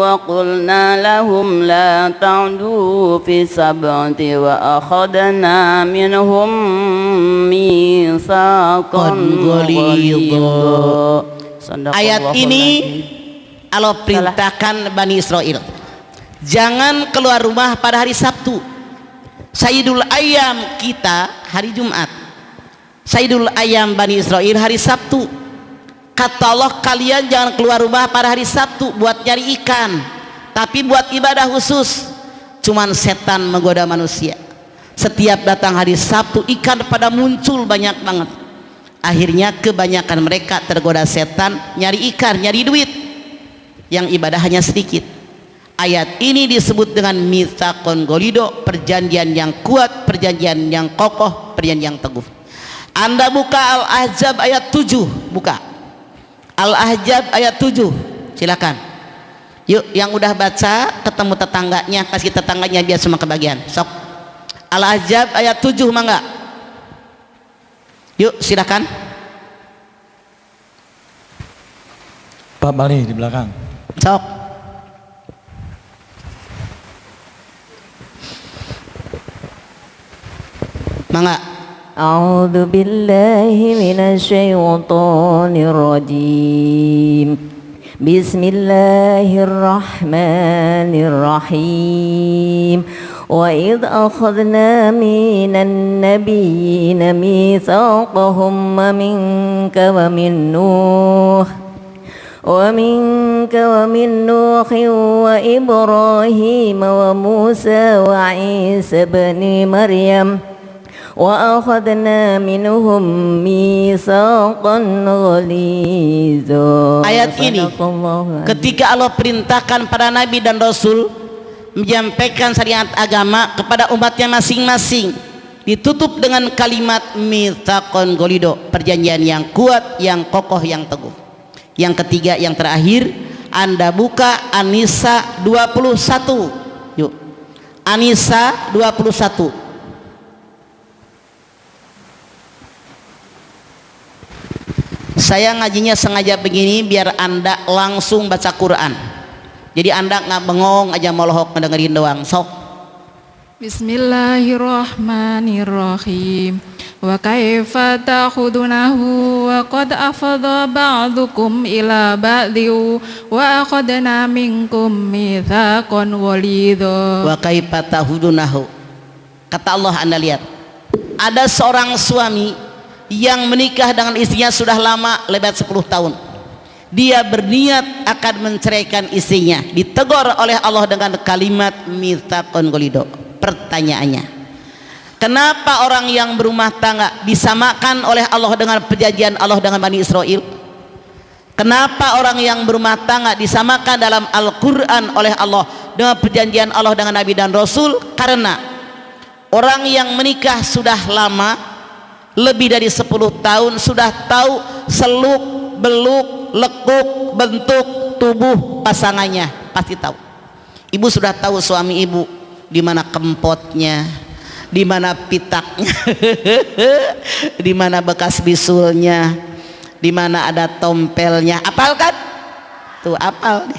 وقلنا لهم لا تعدوا في السبت وأخذنا منهم ميثاقا غليظا. Ayat ini Allah perintahkan Bani Israel, jangan keluar rumah pada hari Sabtu. Sayyidul Ayyam kita hari Jumat, Sayyidul Ayyam Bani Israel hari Sabtu. Kata Allah, kalian jangan keluar rumah pada hari Sabtu buat nyari ikan, tapi buat ibadah khusus. Cuman setan menggoda manusia. Setiap datang hari Sabtu ikan pada muncul banyak banget. Akhirnya kebanyakan mereka tergoda setan, nyari ikan, nyari duit, yang ibadah hanya sedikit. Ayat ini disebut dengan mitsaqan ghalido, perjanjian yang kuat, perjanjian yang kokoh, perjanjian yang teguh. Anda buka Al-Ahzab ayat 7, buka Al-Ahzab ayat 7, silakan. Yuk, yang udah baca ketemu tetangganya, kasih tetangganya biar semua kebagian. Sok Al-Ahzab ayat 7, mangga. Yuk, silakan. Pak Bali di belakang. Sok. Mangga. A'udzu billahi minasyaitonir rajim. Bismillahirrahmanirrahim. Wa idh akhadna minan nabiyyina mitsaqahum wa minka wa min Nuh ومنك ومن نوح وإبراهيم وموسى وعيسى بن مريم وأخذنا منهم ميثاقا غليظا. Ayat ini ketika Allah perintahkan para nabi dan rasul menyampaikan syariat agama kepada umatnya masing-masing, ditutup dengan kalimat mitsaqan ghalido, perjanjian yang kuat, yang kokoh, yang teguh. Yang ketiga, yang terakhir, Anda buka An-Nisa 21. Yuk, An-Nisa 21. Saya ngajinya sengaja begini biar Anda langsung baca Quran. Jadi Anda nggak bengong aja molohok ngedengerin doang. Sok. Bismillahirrahmanirrahim. Wa kaifa ta'khudunahu wa qad afadha ba'dukum ila ba'diu wa akhadna minkum mitsaqan ghalidha. Wa kaifa ta'khudunahu. Kata Allah, Anda lihat, ada seorang suami yang menikah dengan istrinya sudah lama, lebat 10 tahun. dia berniat akan menceraikan istrinya, ditegur oleh Allah dengan kalimat mitsaqun ghalido. Pertanyaannya, kenapa orang yang berumah tangga disamakan oleh Allah dengan perjanjian Allah dengan Bani Israel? Kenapa orang yang berumah tangga disamakan dalam Al-Quran oleh Allah dengan perjanjian Allah dengan Nabi dan Rasul? Karena orang yang menikah sudah lama, lebih dari 10 tahun, sudah tahu seluk beluk lekuk bentuk tubuh pasangannya, pasti tahu. Ibu sudah tahu suami ibu di mana kempotnya, di mana pitaknya, di mana bekas bisulnya, di mana ada tompelnya. Apal kan? Tuh apal.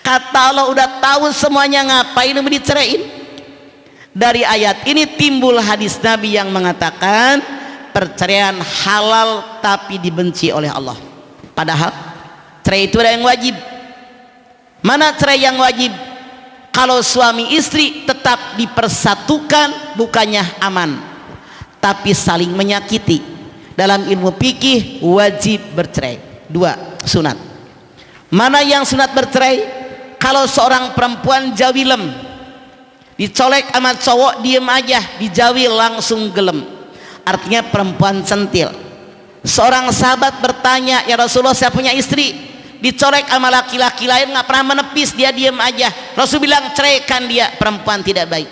Kata Allah udah tahu semuanya, ngapain mau diceraiin? Dari ayat ini timbul hadis Nabi yang mengatakan perceraian halal tapi dibenci oleh Allah. Padahal cerai itu ada yang wajib. Mana cerai yang wajib? Kalau suami istri tetap dipersatukan, bukannya aman, tapi saling menyakiti. Dalam ilmu fikih wajib bercerai. 2 sunat. Mana yang sunat bercerai? Kalau seorang perempuan jawilem, dicolek sama cowok diem aja, dijawil langsung gelem, artinya perempuan centil. Seorang sahabat bertanya, ya Rasulullah, saya punya istri dicolek sama laki-laki lain, nggak pernah menepis, dia diem aja. Rasul bilang ceraikan dia, perempuan tidak baik.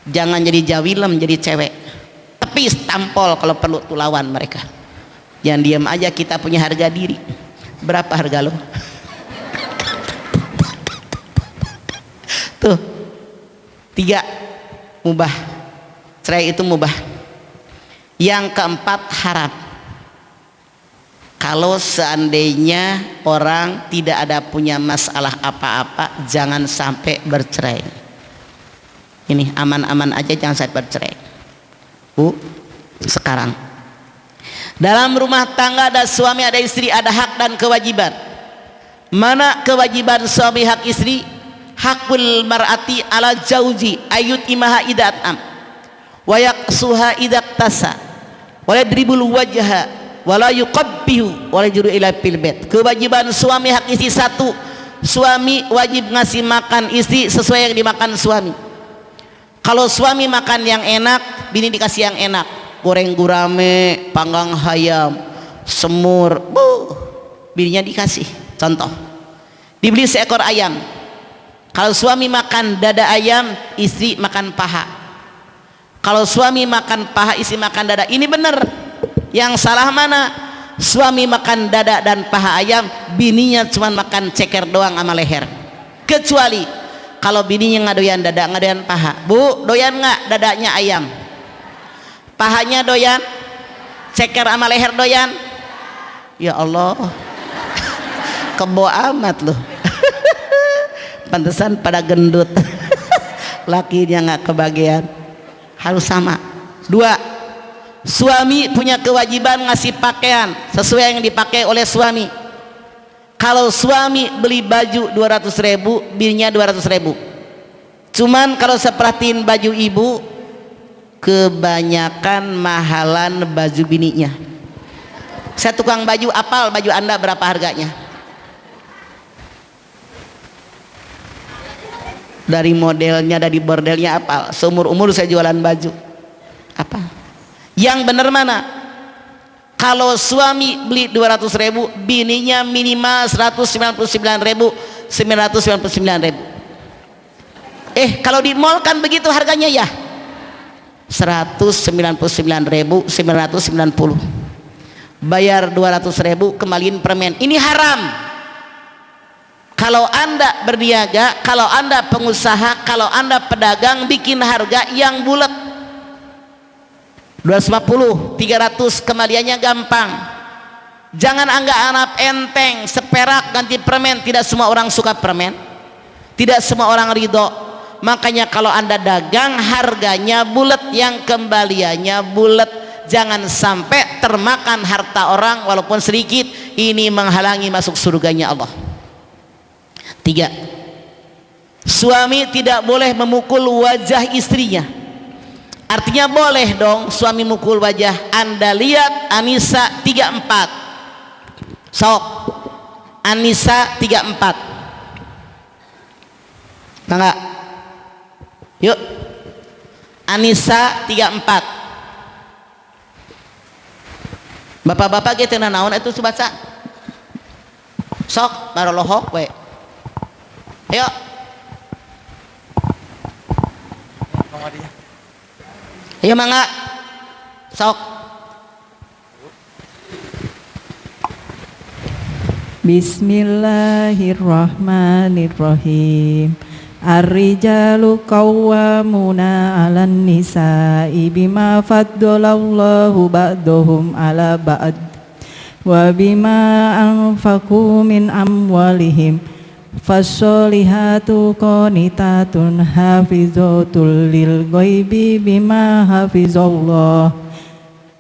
Jangan jadi jawilem, jadi cewek, tepis tampol kalau perlu, tuh lawan mereka. Jangan diem aja, kita punya harga diri. Berapa harga lo? Tuh 3 mubah, cerai itu mubah. Yang keempat haram. Kalau seandainya orang tidak ada punya masalah apa-apa, jangan sampai bercerai. Ini aman-aman aja, jangan sampai bercerai. Bu, sekarang dalam rumah tangga ada suami, ada istri, ada hak dan kewajiban. Mana kewajiban suami, hak istri? Hakul mar'ati ala jauji ayut imaha idatam wa yaksuha idak tasa wa yadribul wajha wa la yuqabbihu wa la yajru ila fil bait. Kewajiban suami, hak istri 1, suami wajib ngasih makan istri sesuai yang dimakan suami. Kalau suami makan yang enak, bini dikasih yang enak, goreng gurame, panggang ayam, semur, bininya dikasih. Contoh, dibeli seekor ayam, kalau suami makan dada ayam, istri makan paha. Kalau suami makan paha, istri makan dada. Ini benar. Yang salah mana? Suami makan dada dan paha ayam, bininya cuma makan ceker doang sama leher. Kecuali kalau bininya nggak doyan dada, nggak doyan paha. Bu, doyan nggak dadanya ayam? Pahanya doyan? Ceker sama leher doyan? Ya Allah, kebo amat loh. Pantesan pada gendut. Lakinya nggak kebagian. Harus sama. 2, suami punya kewajiban ngasih pakaian sesuai yang dipakai oleh suami. Kalau suami beli baju 200.000, bininya 200.000. Cuman kalau saya perhatiin baju ibu, kebanyakan mahalan baju bininya. Saya tukang baju, apal baju Anda berapa harganya? Dari modelnya, dari bordelnya apal. Seumur umur saya jualan baju. Apa? Yang benar mana? Kalau suami beli 200.000, bininya minimal 199.999. Kalau di mall kan begitu harganya ya. 199.990. Bayar 200.000, kembaliin permen. Ini haram. Kalau Anda berniaga, kalau Anda pengusaha, kalau Anda pedagang, bikin harga yang bulat. 250, 300, kembaliannya gampang. Jangan anggap enteng, seperak ganti permen. Tidak semua orang suka permen, tidak semua orang ridho. Makanya kalau Anda dagang, harganya bulat, yang kembaliannya bulat. Jangan sampai termakan harta orang walaupun sedikit. Ini menghalangi masuk surganya Allah. 3, suami tidak boleh memukul wajah istrinya. Artinya boleh dong suami mukul wajah. Anda lihat An-Nisa 34. Sok An-Nisa 34. Enggak? Yuk. An-Nisa 34. Bapak-bapak kita naon itu baca. Sok barolohok we. Ayo. Ayo mangga. Sok. Bismillahirrahmanirrahim. Ar-rijalu qawwamuna 'alan nisa'i bima faddalallahu ba'dahum 'ala ba'd wa bima anfaqu min amwalihim fassolihatu qanitatun hafizatul lil ghaibi bima hafizallah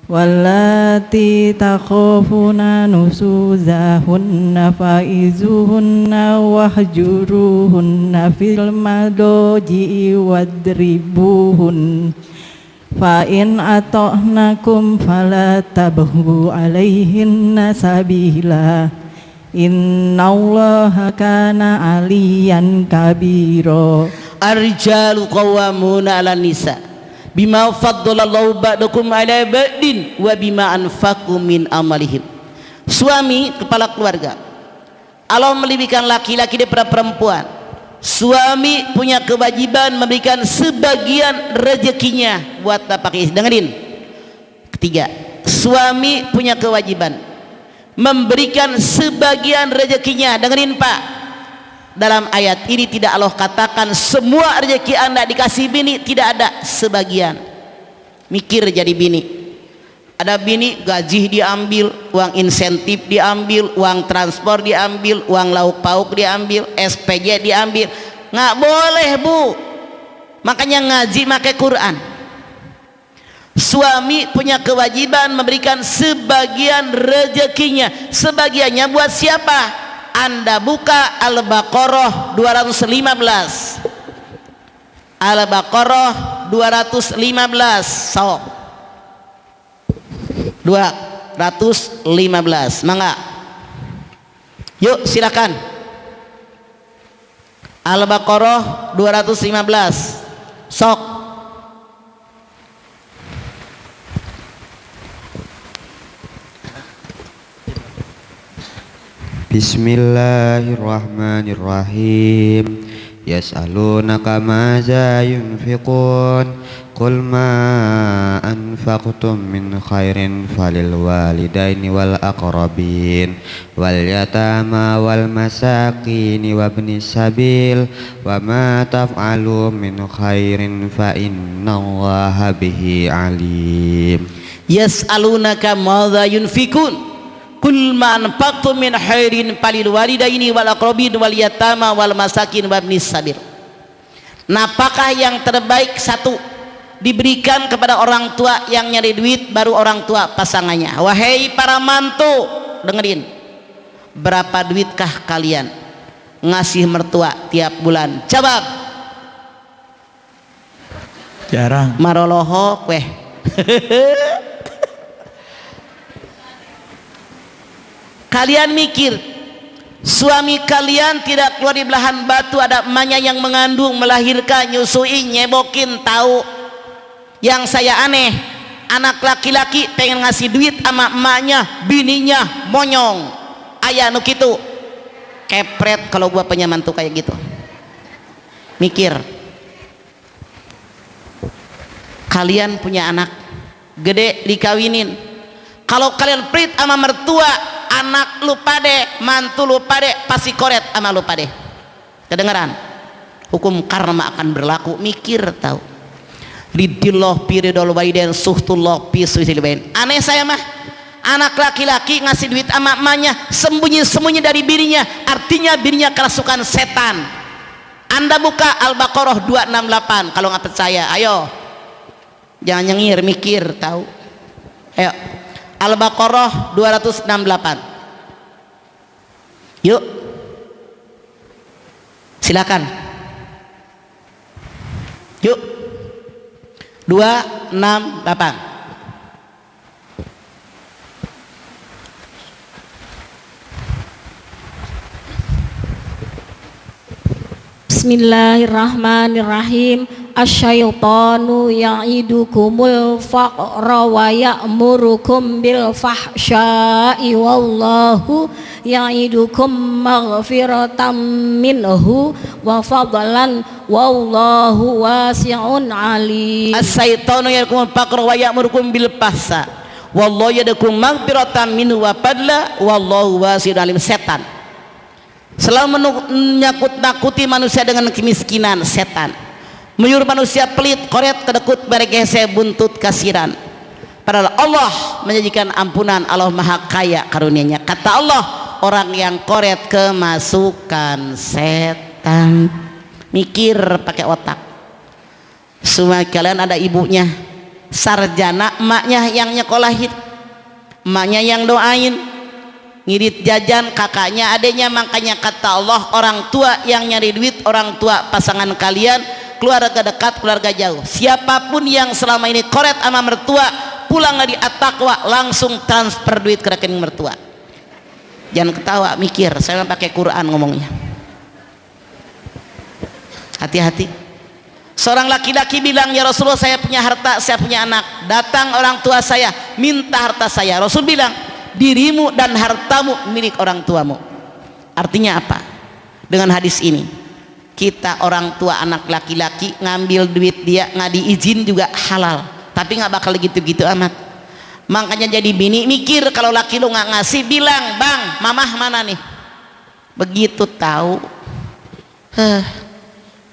wallati takhafuna nusuzahunna faizuhunna wahjuruhunna fil madoji'i wadribuhun fa in ata'nakum fala tabghu alaihinna sabila innallaha kana aliyan kabira. Ar-rijalu qawwamuna 'alan nisa bima faddalallahu ba'dakum 'ala ba'din wa bima anfaqu min amalihim. Suami kepala keluarga, Allah melebihkan laki-laki daripada perempuan. Suami punya kewajiban memberikan sebagian rezekinya buat bapak istri. Dengerin. Ketiga, suami punya kewajiban memberikan sebagian rezekinya. Dengerin Pak, dalam ayat ini tidak Allah katakan semua rezeki anda dikasih bini, tidak ada, sebagian. Mikir jadi bini. Ada bini gaji diambil, uang insentif diambil, uang transport diambil, uang lauk pauk diambil, SPJ diambil. Nggak boleh bu, makanya ngaji pakai Quran. Suami punya kewajiban memberikan sebagian rezekinya. Sebagiannya buat siapa? Anda buka Al-Baqarah 215. Al-Baqarah 215. Sok 215. Mangga. Yuk silakan. Al-Baqarah 215. Sok. Bismillahirrahmanirrahim. Yas'alunaka maza yunfiqun qul ma anfaqtum min khairin falil walidaini wal aqrabin wal yatama wal masakin wabnis sabil wa ma taf'alu min khairin fa innallaha bihi alim. Yas'alunaka maza yunfiqun kul ma anfaqtum min khairin falil walidaini wal aqrabin wal yatama wal masakin wabnis sabil. Napakah yang terbaik? Satu, diberikan kepada orang tua yang nyari duit, baru orang tua pasangannya. Wahai para mantu, dengerin, berapa duitkah kalian ngasih mertua tiap bulan? Jawab. Jarang. Marolohok weh. Kalian mikir, suami kalian tidak keluar di belahan batu, ada emaknya yang mengandung, melahirkan, nyusuin, nyebokin, tahu. Yang saya aneh, anak laki-laki pengen ngasih duit sama emaknya, bininya monyong. Aya nu kitu. Kepret kalau gua punya mantu kayak gitu. Mikir. Kalian punya anak gede dikawinin. Kalau kalian pelit sama mertua, anak lu pade, mantu lu pade, pasti koret sama lu pade. Kedengeran? Hukum karma akan berlaku. Mikir tahu. Ridillah piridol waiden suhtullah pisuisil bain. Aneh saya mah, anak laki-laki ngasih duit sama emaknya, sembunyi-sembunyi dari bininya, artinya bininya kerasukan setan. Anda buka Al-Baqarah 268 kalau nggak percaya. Ayo, jangan nyengir, mikir tahu. Ayo, Al-Baqarah 268. Yuk, silakan. Yuk, 268. Bismillahirrahmanirrahim. Asyaitanu ya'idukumul faqra wa ya'murukum bil fahsya'i wallahu ya'idukum maghfiratan minhu wa fadlan wallahu wasi'un alim. As-syaitanu ya'idukumul faqra wa ya'murukum bil fahsya wallahu ya'idukum maghfiratan minhu wa fadlan wallahu wasi'un alim. Setan selalu menyakut-nakuti manusia dengan kemiskinan. Setan menyuruh manusia pelit, koret, kedekut, beregese, buntut, kasiran. Padahal Allah menjanjikan ampunan. Allah maha kaya karunia-Nya. Kata Allah, orang yang koret kemasukan setan. Mikir pakai otak. Semua kalian ada ibunya sarjana, emaknya yang nyekolahin, emaknya yang doain, ngirit jajan kakaknya, adanya. Makanya kata Allah, orang tua yang nyari duit, orang tua pasangan kalian, keluarga dekat, keluarga jauh, siapapun yang selama ini koret sama mertua, pulang dari at-taqwa langsung transfer duit ke rekening mertua. Jangan ketawa, mikir. Saya pakai Quran ngomongnya. Hati-hati. Seorang laki-laki bilang, ya Rasulullah, saya punya harta, saya punya anak. Datang orang tua saya minta harta saya. Rasul bilang, dirimu dan hartamu milik orang tuamu. Artinya apa? Dengan hadis ini, kita orang tua anak laki-laki ngambil duit dia nggak diizin juga halal, tapi nggak bakal gitu-gitu amat. Makanya jadi bini mikir, kalau laki lu nggak ngasih bilang, bang, mamah mana nih? Begitu tahu,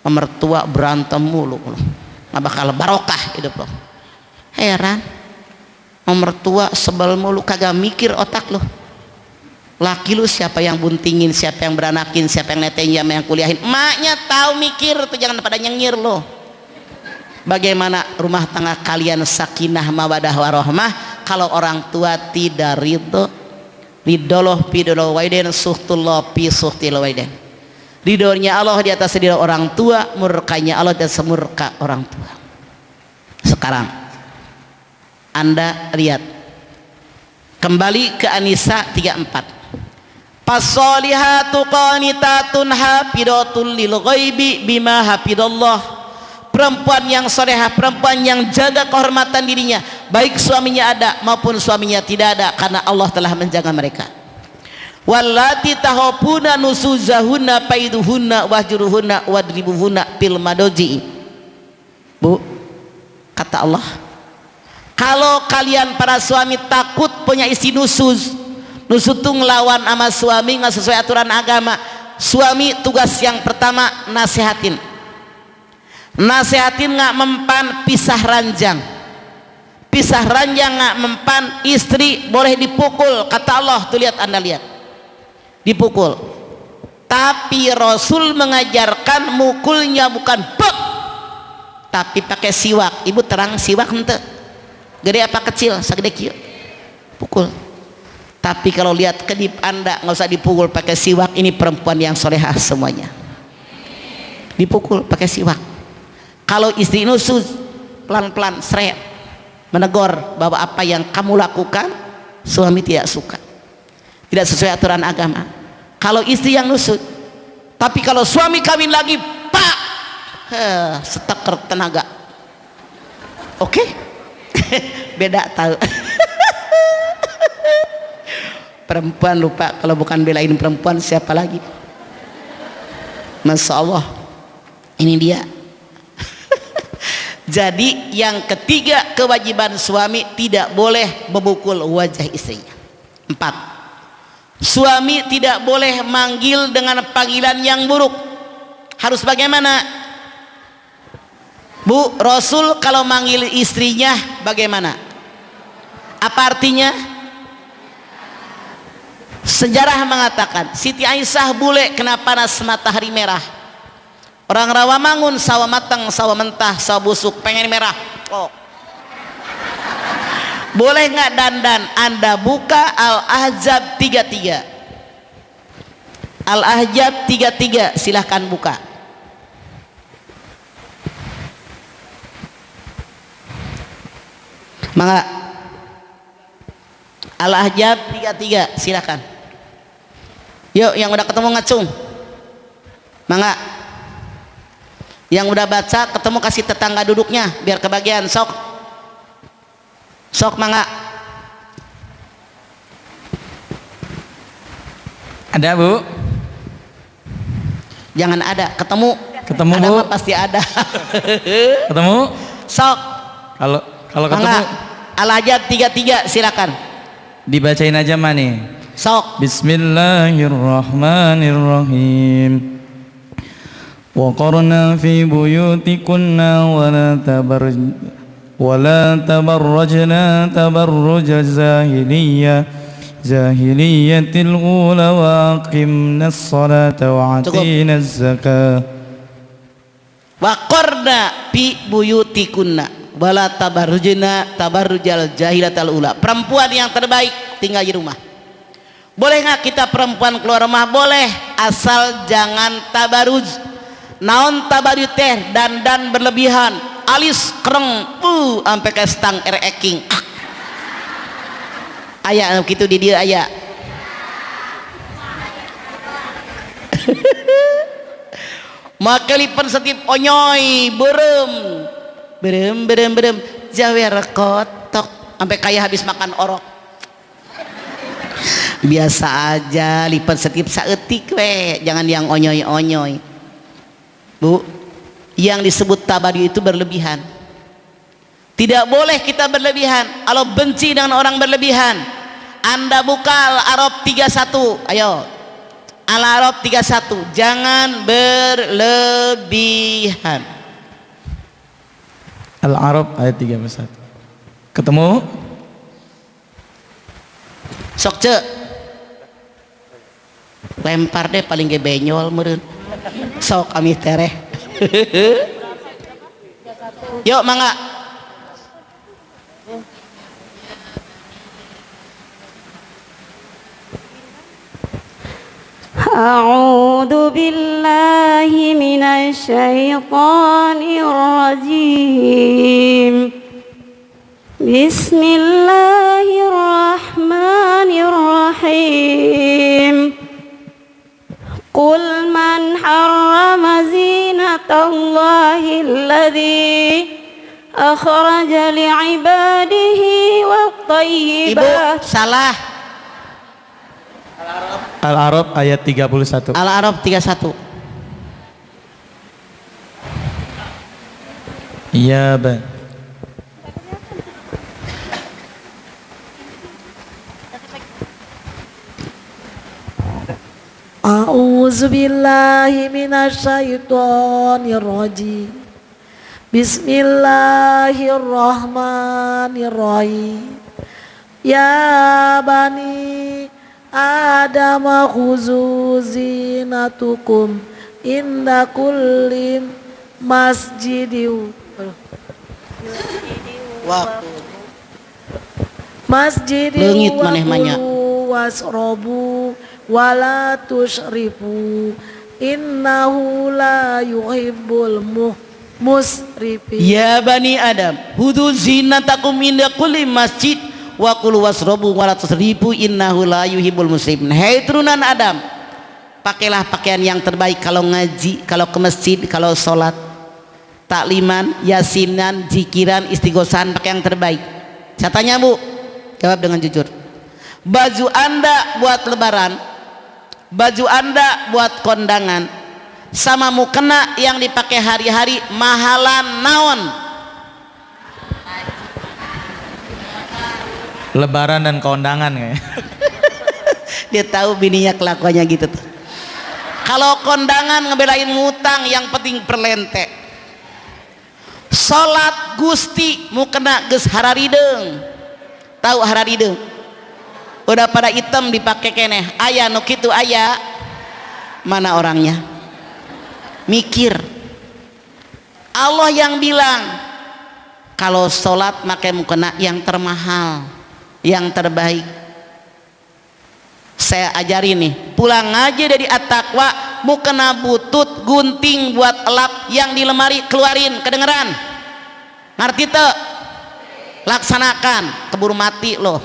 mertua berantem mulu, nggak bakal barokah hidup lo. Heran, mertua sebel mulu, kagak mikir otak lo. Laki lu siapa yang buntingin, siapa yang beranakin, siapa yang netein, siapa yang kuliahin. Emaknya tahu, mikir tuh, jangan pada nyengir lo. Bagaimana rumah tangga kalian sakinah mawadah warahmah kalau orang tua tidak ridho? Ridoloh pidoloh waiden suhtullah pi suhtil waiden. Ridhonya Allah di atas ridho orang tua, murkanya Allah di atas murka orang tua. Sekarang Anda lihat kembali ke An-Nisa 34. Fasolihatu qanitatun hafidatul lil ghaibi bima hafidallah. Perempuan yang solehah, perempuan yang jaga kehormatan dirinya, baik suaminya ada maupun suaminya tidak ada, karena Allah telah menjaga mereka. Wallati tahafuna nusuzahunna faiduhunna wahjuruhunna wadribuhunna fil madaji. Bu, kata Allah, kalau kalian para suami takut punya istri nusuz, nusuz itu ngelawan sama suami, nggak sesuai aturan agama. Suami tugas yang pertama nasihatin, nggak mempan pisah ranjang, nggak mempan. Istri boleh dipukul, kata Allah. Tuh lihat, Anda lihat, dipukul. Tapi Rasul mengajarkan mukulnya bukan bek, tapi pakai siwak. Ibu terang siwak ente gede apa kecil? Segede kieu, pukul. Tapi kalau lihat kedip Anda, nggak usah dipukul, pakai siwak. Ini perempuan yang solehah semuanya, dipukul pakai siwak. Kalau istri nusuz, pelan-pelan seret menegur bahwa apa yang kamu lakukan suami tidak suka, tidak sesuai aturan agama. Kalau istri yang nusuz. Tapi kalau suami kawin lagi, pak, seteker tenaga. Oke, beda tahu. Perempuan lupa, kalau bukan belain perempuan siapa lagi? Masya Allah, ini dia. Jadi yang ketiga, kewajiban suami tidak boleh memukul wajah istrinya. 4, suami tidak boleh manggil dengan panggilan yang buruk. Harus bagaimana? Bu, Rasul kalau manggil istrinya bagaimana? Apa artinya? Sejarah mengatakan Siti Aisyah bule kena panas matahari merah. Orang Rawamangun sawah matang, sawah mentah, sawah busuk, pengen merah. Oh. Boleh nggak dandan? Anda buka Al-Ahzab 33. Al-Ahzab 33, silahkan buka. Mangga. Al-Ahzab 33, silakan. Yuk, yang udah ketemu ngacung. Mangga. Yang udah baca ketemu kasih tetangga duduknya biar kebagian. Sok. Sok mangga. Ada Bu? Jangan ada, ketemu. Ketemu ada Bu? mah pasti ada. Ketemu? Sok. Kalau ketemu Mangga. Al-Ahzab 33, silakan. dibacain aja mah nih. Sok. Bismillahirrahmanirrahim. وقرنا في بيوتكن ولا تبرجنا تبرج جاهلية الأولى وأقمنا الصلاة وآتينا الزكاة. Waqarna fi buyutikunna wala tabarrujna tabarrujal jahilatal ula. Perempuan yang terbaik tinggal di rumah. Boleh nggak kita perempuan keluar rumah? Boleh, asal jangan tabaruj. Naon tabaruj teh dandan berlebihan, alis kereng sampai ke stang ereking. Aya kitu di dieu aya. Maka lipan setip onyoy berem jawer kotok sampai kayak habis makan orok. Biasa aja lipan setip saeutik we, jangan yang onyoy. Bu, yang disebut tabadi itu berlebihan. Tidak boleh kita berlebihan. Kalau benci dengan orang berlebihan, Anda buka Al-A'raf 31. Ayo, Al-A'raf 31, jangan berlebihan. Al-A'raf ayat 31. Ketemu? Sok ce. Lempar deh paling ge benyol meureun. Sok kami tereh. Yuk mangga. A'udzu billahi minasy syaithanir rajim. Bismillahirrahmanirrahim. Qul man harrama zinatallahi allati akhraja li'ibadihi wa thayyibat. Ibu salah. Al-A'raf ayat 31. Al-A'raf 31. Iya, Bang. A'udzu billahi minasyaitonir rajim. Bismillahirrahmanirrahim. Ya bani Adam khuzu zinatukum inda kulli masjidin Leungit maneh manya. wasrobu wala tusyrifu innahu la yuhibbul musrifin. Ya bani Adam hudu zinatakum inda kulli masjid wa kulu wasrobu wala tusrifu innahu la yuhibbul musrifin. Hei turunan Adam, pakailah pakaian yang terbaik kalau ngaji, kalau ke masjid, kalau sholat, takliman, yasinan, zikiran, istighosan, pakai yang terbaik. Saya tanya Bu, jawab dengan jujur. Baju Anda buat lebaran, baju Anda buat kondangan, sama mukena yang dipakai hari-hari mahalan naon? Lebaran dan kondangan ya. Dia tahu bininya kelakuannya gitu tuh. Kalau kondangan ngebelain ngutang, yang penting perlente. Salat Gusti mukena geus hararideng. Tahu hararideng? Udah pada hitam dipakai keneh. Aya nu kitu aya. Mana orangnya? Mikir. Allah yang bilang kalau salat make mukena yang termahal, yang terbaik. Saya ajari nih, pulang aja dari at-taqwa, mukena butut gunting buat elap yang di lemari keluarin, kedengeran? Ngerti tuh? laksanakan, keburu mati loh.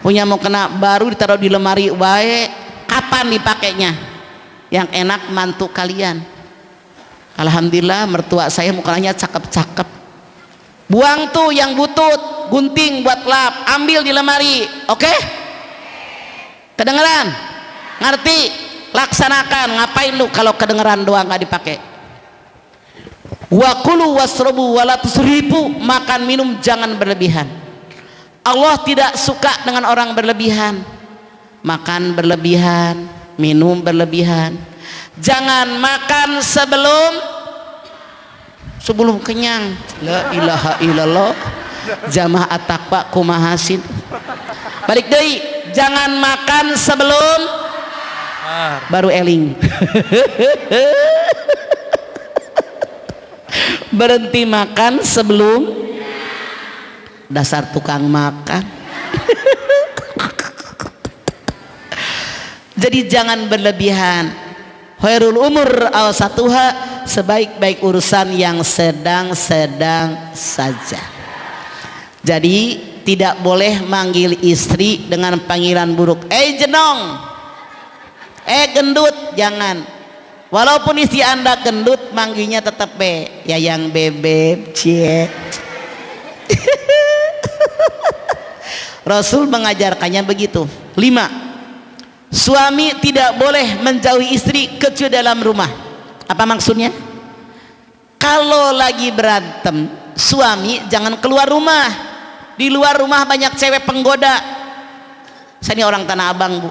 Punya mau kena baru ditaruh di lemari wae, kapan dipakainya? Yang enak mantu kalian. Alhamdulillah mertua saya mukanya cakep-cakep. Buang tuh yang butut, gunting buat lap, ambil di lemari, oke? Kedengeran? Ngerti? Laksanakan. Ngapain lu kalau kedengeran doang nggak dipakai? Wa kulu wasrobu wala tusrifu, makan minum jangan berlebihan. Allah tidak suka dengan orang berlebihan. Makan berlebihan, minum berlebihan. Jangan makan sebelum kenyang. La ilaha illallah. Jamaah taqwa kumahasin. Balik deui, jangan makan sebelum baru eling. Berhenti makan sebelum dasar tukang makan. Jadi jangan berlebihan. Khairul umur awsatuha, sebaik-baik urusan yang sedang-sedang saja. Jadi tidak boleh manggil istri dengan panggilan buruk. Jenong, gendut, jangan. Walaupun istri anda gendut, manggilnya tetap yayang bebek, cie. Rasul mengajarkannya begitu. 5. Suami tidak boleh menjauhi istri kecuali dalam rumah. Apa maksudnya? Kalau lagi berantem, suami jangan keluar rumah. Di luar rumah banyak cewek penggoda. Saya ini orang Tanah Abang, Bu.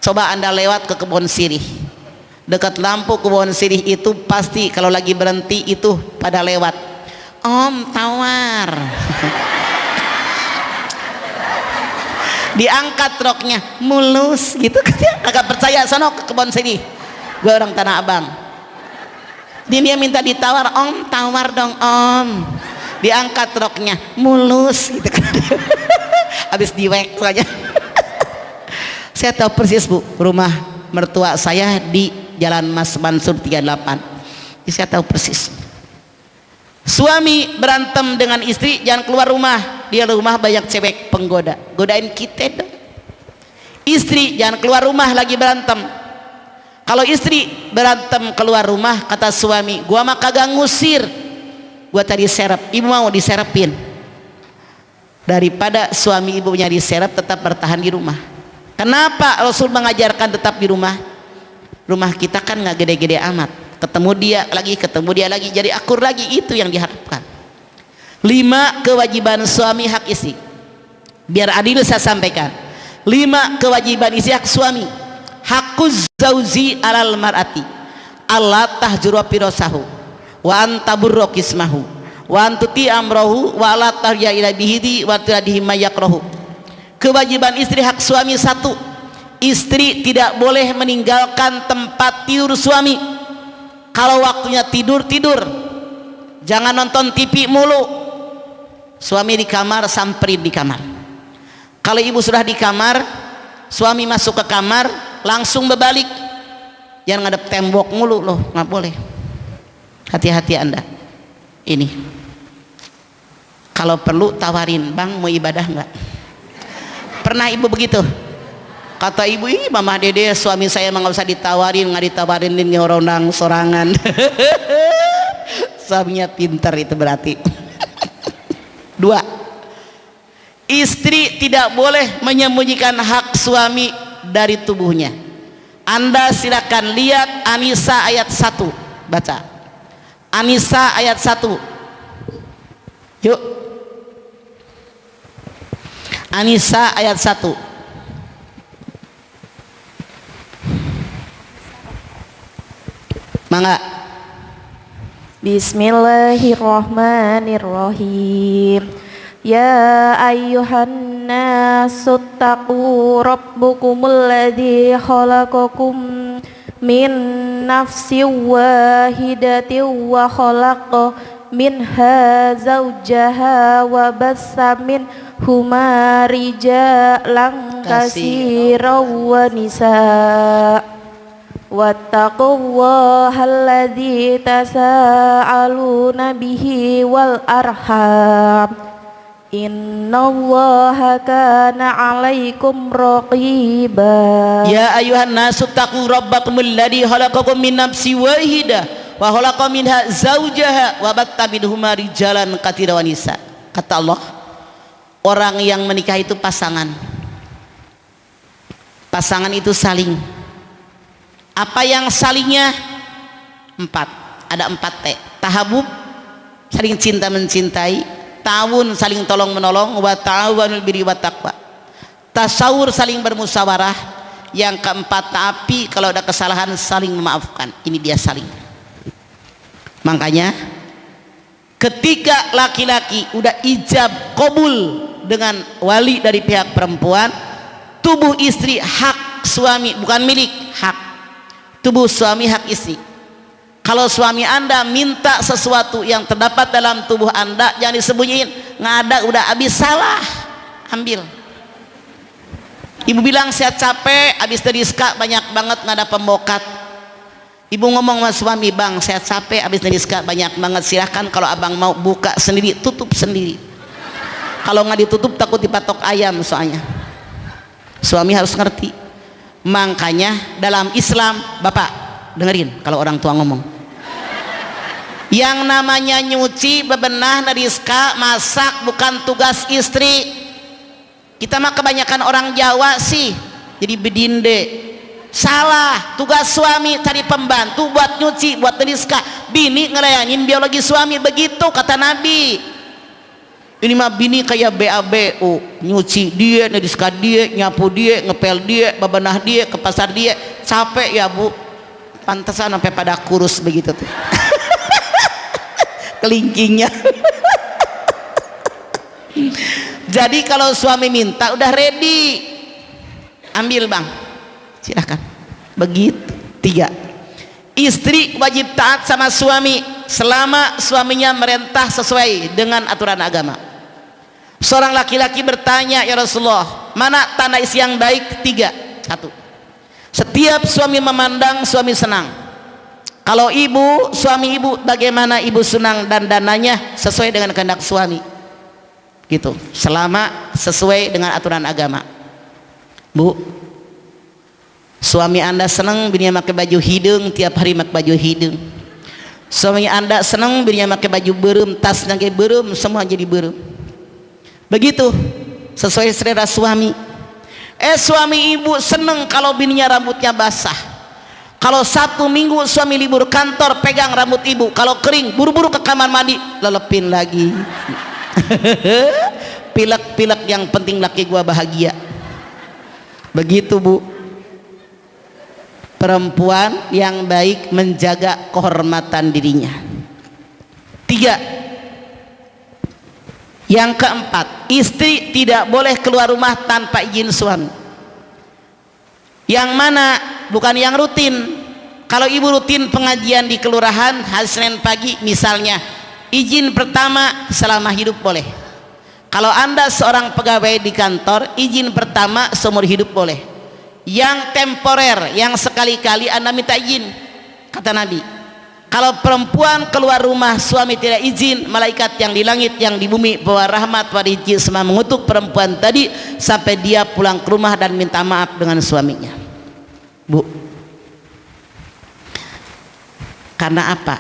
Coba anda lewat ke kebun sirih. Dekat lampu kebun sirih itu pasti kalau lagi berhenti itu pada lewat. Om tawar. Diangkat roknya, mulus gitu katanya. Agak percaya, sono ke kebun sirih. Gue orang Tanah Abang. Dia minta ditawar, om tawar dong om. Diangkat roknya, mulus gitu kan. Habis diwek saja. Saya tahu persis, Bu, rumah mertua saya di Jalan Mas Mansur 38. Jadi saya tahu persis. Suami berantem dengan istri jangan keluar rumah. Di rumah banyak cewek penggoda, godain kita dong. Istri jangan keluar rumah lagi berantem. Kalau istri berantem keluar rumah, kata suami, gua mah kagak ngusir, gua tadi serep. Ibu mau diserepin. Daripada suami ibunya diserep, tetap bertahan di rumah. Kenapa Rasul mengajarkan tetap di rumah? Rumah kita kan nggak gede-gede amat. Ketemu dia lagi, jadi akur lagi, itu yang diharapkan. 5 kewajiban suami hak istri. Biar adil saya sampaikan. 5 kewajiban istri hak suami. Hakuz zauzi alal mar'ati. Allah tahjuru pirosahu. Wa antaburro kismahu. Wa antuti amrohu. Wa ala tahya ila bihidi. Wa tuladihi mayakrohu. Kewajiban istri hak suami 1. Istri tidak boleh meninggalkan tempat tidur suami. Kalau waktunya tidur, jangan nonton TV mulu. Suami di kamar, samperin di kamar. Kalau ibu sudah di kamar, suami masuk ke kamar, langsung berbalik. Jangan ngadep tembok mulu loh, nggak boleh. Hati-hati anda. Ini kalau perlu tawarin, bang mau ibadah nggak? Pernah ibu begitu? Kata ibu, ih mama dede suami saya emang gak usah ditawarin, nggak ditawarin ini orang sorangan. Suaminya pintar itu berarti. 2. Istri tidak boleh menyembunyikan hak suami dari tubuhnya. Anda silakan lihat An-Nisa ayat 1. Baca An-Nisa ayat 1. Yuk, An-Nisa ayat 1. Mangga. Bismillahirrahmanirrahim. Ya ayyuhan nasu taqu rabbukumul ladzi khalaqakum min nafsin wahidatin wa khalaqa minha zawjaha wa bassa minhuma rijalan katsiran wa nisaa. Wattaqullaha alladzi tasaaluna bihi wal arham Innallaha kana 'alaikum raqiba. Ya ayuhan nasu taqu rabbakumul ladzi khalaqakum min nafsin wahidah wa khalaqa minha zawjaha wa batta minhuma rijalan katsiran wa nisa. Kata Allah, orang yang menikah itu pasangan. Pasangan itu saling. Apa yang salingnya? 4. Ada 4 T. Tahabub, saling cinta mencintai. Ta'awun, saling tolong menolong. Wa ta'awanul birri wat taqwa. Tasawur, saling bermusyawarah. Yang keempat, tapi kalau ada kesalahan saling memaafkan. Ini dia saling. Makanya ketika laki-laki udah ijab qabul dengan wali dari pihak perempuan, tubuh istri hak suami, bukan milik, hak. Tubuh suami hak istri. Kalau suami Anda minta sesuatu yang terdapat dalam tubuh Anda, jangan disembunyiin. Nggak ada, udah habis, salah, ambil. Ibu bilang saya capek, habis dari ska banyak banget nggak ada pembokat. Ibu ngomong sama suami, bang saya capek, habis dari ska banyak banget, silahkan kalau abang mau buka sendiri, tutup sendiri. Kalau nggak ditutup takut dipatok ayam soalnya. Suami harus ngerti. Makanya dalam Islam, bapak dengerin kalau orang tua ngomong, yang namanya nyuci, bebenah, nariska, masak bukan tugas istri. Kita mah kebanyakan orang Jawa sih jadi bedinde. Salah, tugas suami cari pembantu buat nyuci, buat nariska. Bini ngelayanin biologi suami, begitu kata Nabi. Ini mah bini kayak BABU, nyuci dia, nariska dia, nyapu dia, ngepel dia, bebenah dia, ke pasar dia. Capek ya bu, pantesan sampai pada kurus begitu tuh. Kelingkingnya. Jadi kalau suami minta udah ready, ambil bang, silahkan. Begitu. 3, istri wajib taat sama suami selama suaminya merintah sesuai dengan aturan agama. Seorang laki-laki bertanya, ya Rasulullah, mana tanda istri yang baik? 3. 1, setiap suami memandang suami senang. Kalau ibu, suami ibu, bagaimana ibu senang dan dananya sesuai dengan kehendak suami, gitu. Selama sesuai dengan aturan agama. Bu, suami Anda senang bininya pakai baju hidung, tiap hari pakai baju hidung. Suami Anda senang bininya pakai baju berem, tasnya kayak berem, semua jadi berem. Begitu, sesuai selera suami. Suami ibu senang kalau bininya rambutnya basah. Kalau 1 minggu suami libur kantor, pegang rambut ibu, kalau kering buru-buru ke kamar mandi, lelepin lagi. Pilek-pilek, yang penting laki gua bahagia. Begitu bu, perempuan yang baik menjaga kehormatan dirinya. 3, yang keempat, istri tidak boleh keluar rumah tanpa izin suami. Yang mana? Bukan yang rutin. Kalau ibu rutin pengajian di kelurahan hari Senin pagi misalnya, izin pertama selama hidup boleh. Kalau Anda seorang pegawai di kantor, izin pertama seumur hidup boleh. Yang temporer, yang sekali-kali Anda minta izin. Kata Nabi, kalau perempuan keluar rumah suami tidak izin, malaikat yang di langit yang di bumi bawa rahmat pada izin semua mengutuk perempuan tadi sampai dia pulang ke rumah dan minta maaf dengan suaminya. Bu, karena apa?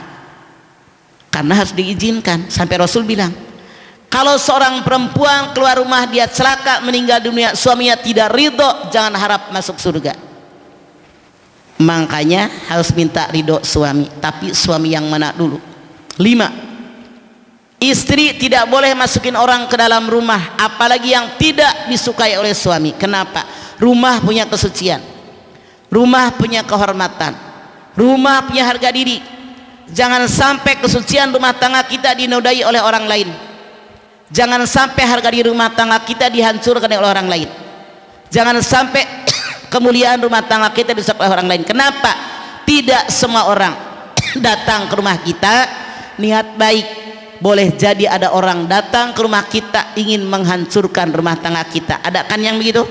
Karena harus diizinkan. Sampai Rasul bilang, kalau seorang perempuan keluar rumah dia celaka meninggal dunia, suaminya tidak ridho, jangan harap masuk surga. Makanya harus minta ridho suami. Tapi suami yang mana dulu? 5, istri tidak boleh masukin orang ke dalam rumah, apalagi yang tidak disukai oleh suami. Kenapa? Rumah punya kesucian, rumah punya kehormatan, rumah punya harga diri. Jangan sampai kesucian rumah tangga kita dinodai oleh orang lain. Jangan sampai harga diri rumah tangga kita dihancurkan oleh orang lain. Jangan sampai kemuliaan rumah tangga kita dirusak oleh orang lain. Kenapa? Tidak semua orang datang ke rumah kita niat baik. Boleh jadi ada orang datang ke rumah kita ingin menghancurkan rumah tangga kita. Ada kan yang begitu?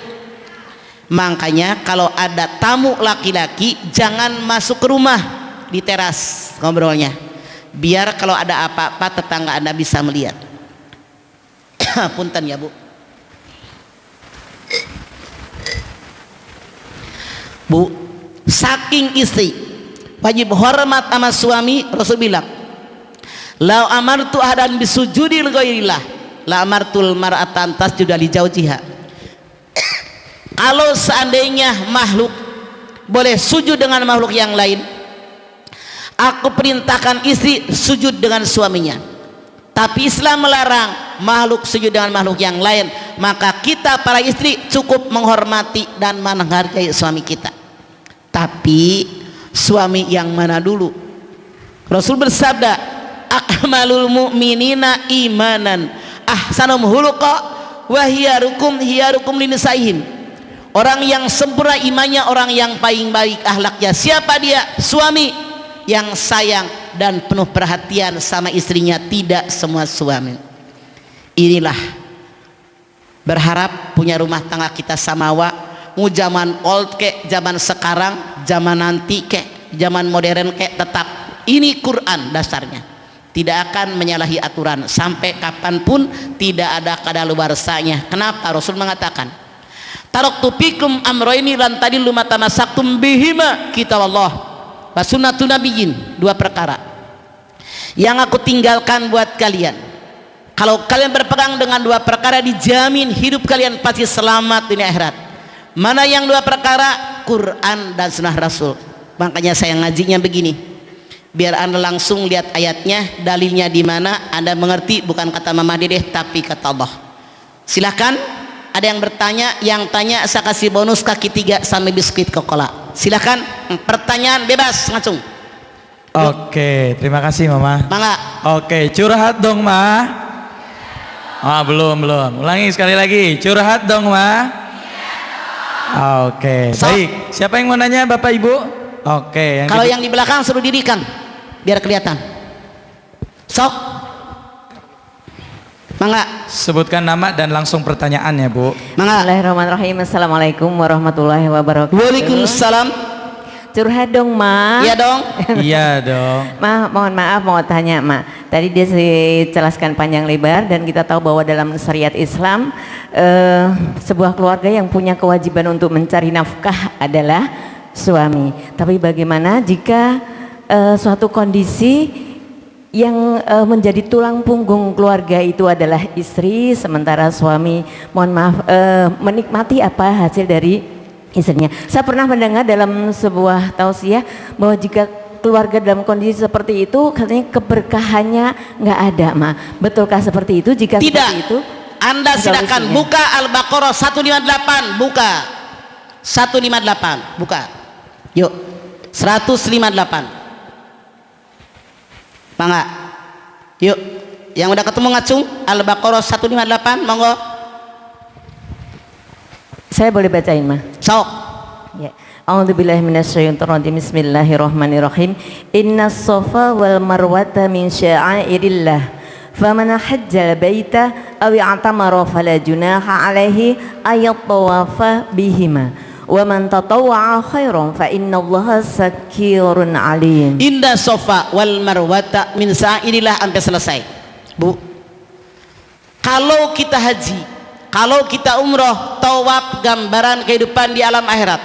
Makanya kalau ada tamu laki-laki jangan masuk ke rumah, di teras ngobrolnya, biar kalau ada apa-apa tetangga Anda bisa melihat. Punten ya Bu. Bu, saking istri wajib hormat sama suami, Rasul bilang, "Lau amartu ahadan bisujudi li ghairillah, la amartul mar'atan tasjuda li zawjiha." Kalau seandainya makhluk boleh sujud dengan makhluk yang lain, aku perintahkan istri sujud dengan suaminya. Tapi Islam melarang makhluk sujud dengan makhluk yang lain. Maka kita para istri cukup menghormati dan menghargai suami kita. Tapi suami yang mana dulu? Rasul bersabda, akmalul mu'minina imanan ahsanum huluqa wa hiyarukum linisaihim. Orang yang sempurna imannya, orang yang paling baik akhlaknya. Siapa dia? Suami yang sayang dan penuh perhatian sama istrinya. Tidak semua suami. Inilah berharap punya rumah tangga kita samawa. Mau zaman old kek, zaman sekarang, zaman nanti kek, zaman modern kek, tetap ini Quran dasarnya. Tidak akan menyalahi aturan sampai kapanpun, tidak ada kadaluarsanya. Kenapa? Rasul mengatakan, taraktu fikum amroini lan tadillu ma tamassaktum bihima kitabullah wa sunnatun nabiyyin. Dua perkara yang aku tinggalkan buat kalian. Kalau kalian berpegang dengan dua perkara, dijamin hidup kalian pasti selamat dunia akhirat. Mana yang dua perkara? Quran dan sunnah Rasul. Makanya saya ngajinya begini, biar Anda langsung lihat ayatnya, dalilnya di mana, Anda mengerti bukan kata Mama Dedeh tapi kata Allah. Silakan, ada yang bertanya, yang tanya saya kasih bonus kaki 3 sampai biskuit Coca-Cola. Silakan, pertanyaan bebas langsung. Oke, terima kasih Mama. Mangga. Oke, curhat dong Ma. Belum. Ulangi sekali lagi, curhat dong Ma. Oke, baik. Siapa yang mau nanya Bapak Ibu? Oke. Kalau yang di belakang suruh dirikan, biar kelihatan. Sok. Mangga. Sebutkan nama dan langsung pertanyaannya Bu. Mangga. Bismillahirrahmanirrahim. Assalamualaikum warahmatullahi wabarakatuh. Waalaikumsalam. Curhat dong Ma. Iya dong. Iya dong. Ma, mohon maaf mau tanya Ma. Tadi dia jelaskan panjang lebar dan kita tahu bahwa dalam syariat Islam sebuah keluarga yang punya kewajiban untuk mencari nafkah adalah suami. Tapi bagaimana jika suatu kondisi yang menjadi tulang punggung keluarga itu adalah istri, sementara suami mohon maaf menikmati apa hasil dari istrinya. Saya pernah mendengar dalam sebuah tausiah bahwa jika keluarga dalam kondisi seperti itu katanya keberkahannya nggak ada Ma. Betulkah seperti itu? Jika tidak, seperti itu Anda silakan buka Al-Baqarah 158, buka 158, buka yuk 158. Mangga yuk, yang udah ketemu ngacung Al-Baqarah 158, monggo. Saya boleh bacain Ma? Sok. Ya. A'udzubillahi minasyaitonirrajim. Bismillahirrahmanirrahim. Innas safa wal marwata min sya'airillah. Faman hajjal baita aw i'tamara fala junaha alaihi ayat tawafa bihima. Wa man tatawwa'a khairan fa innallaha sakirun alim. Inna safa wal marwata min sya'airillah sampai selesai. Bu. Kalau kita haji, kalau kita umroh, tawaf gambaran kehidupan di alam akhirat.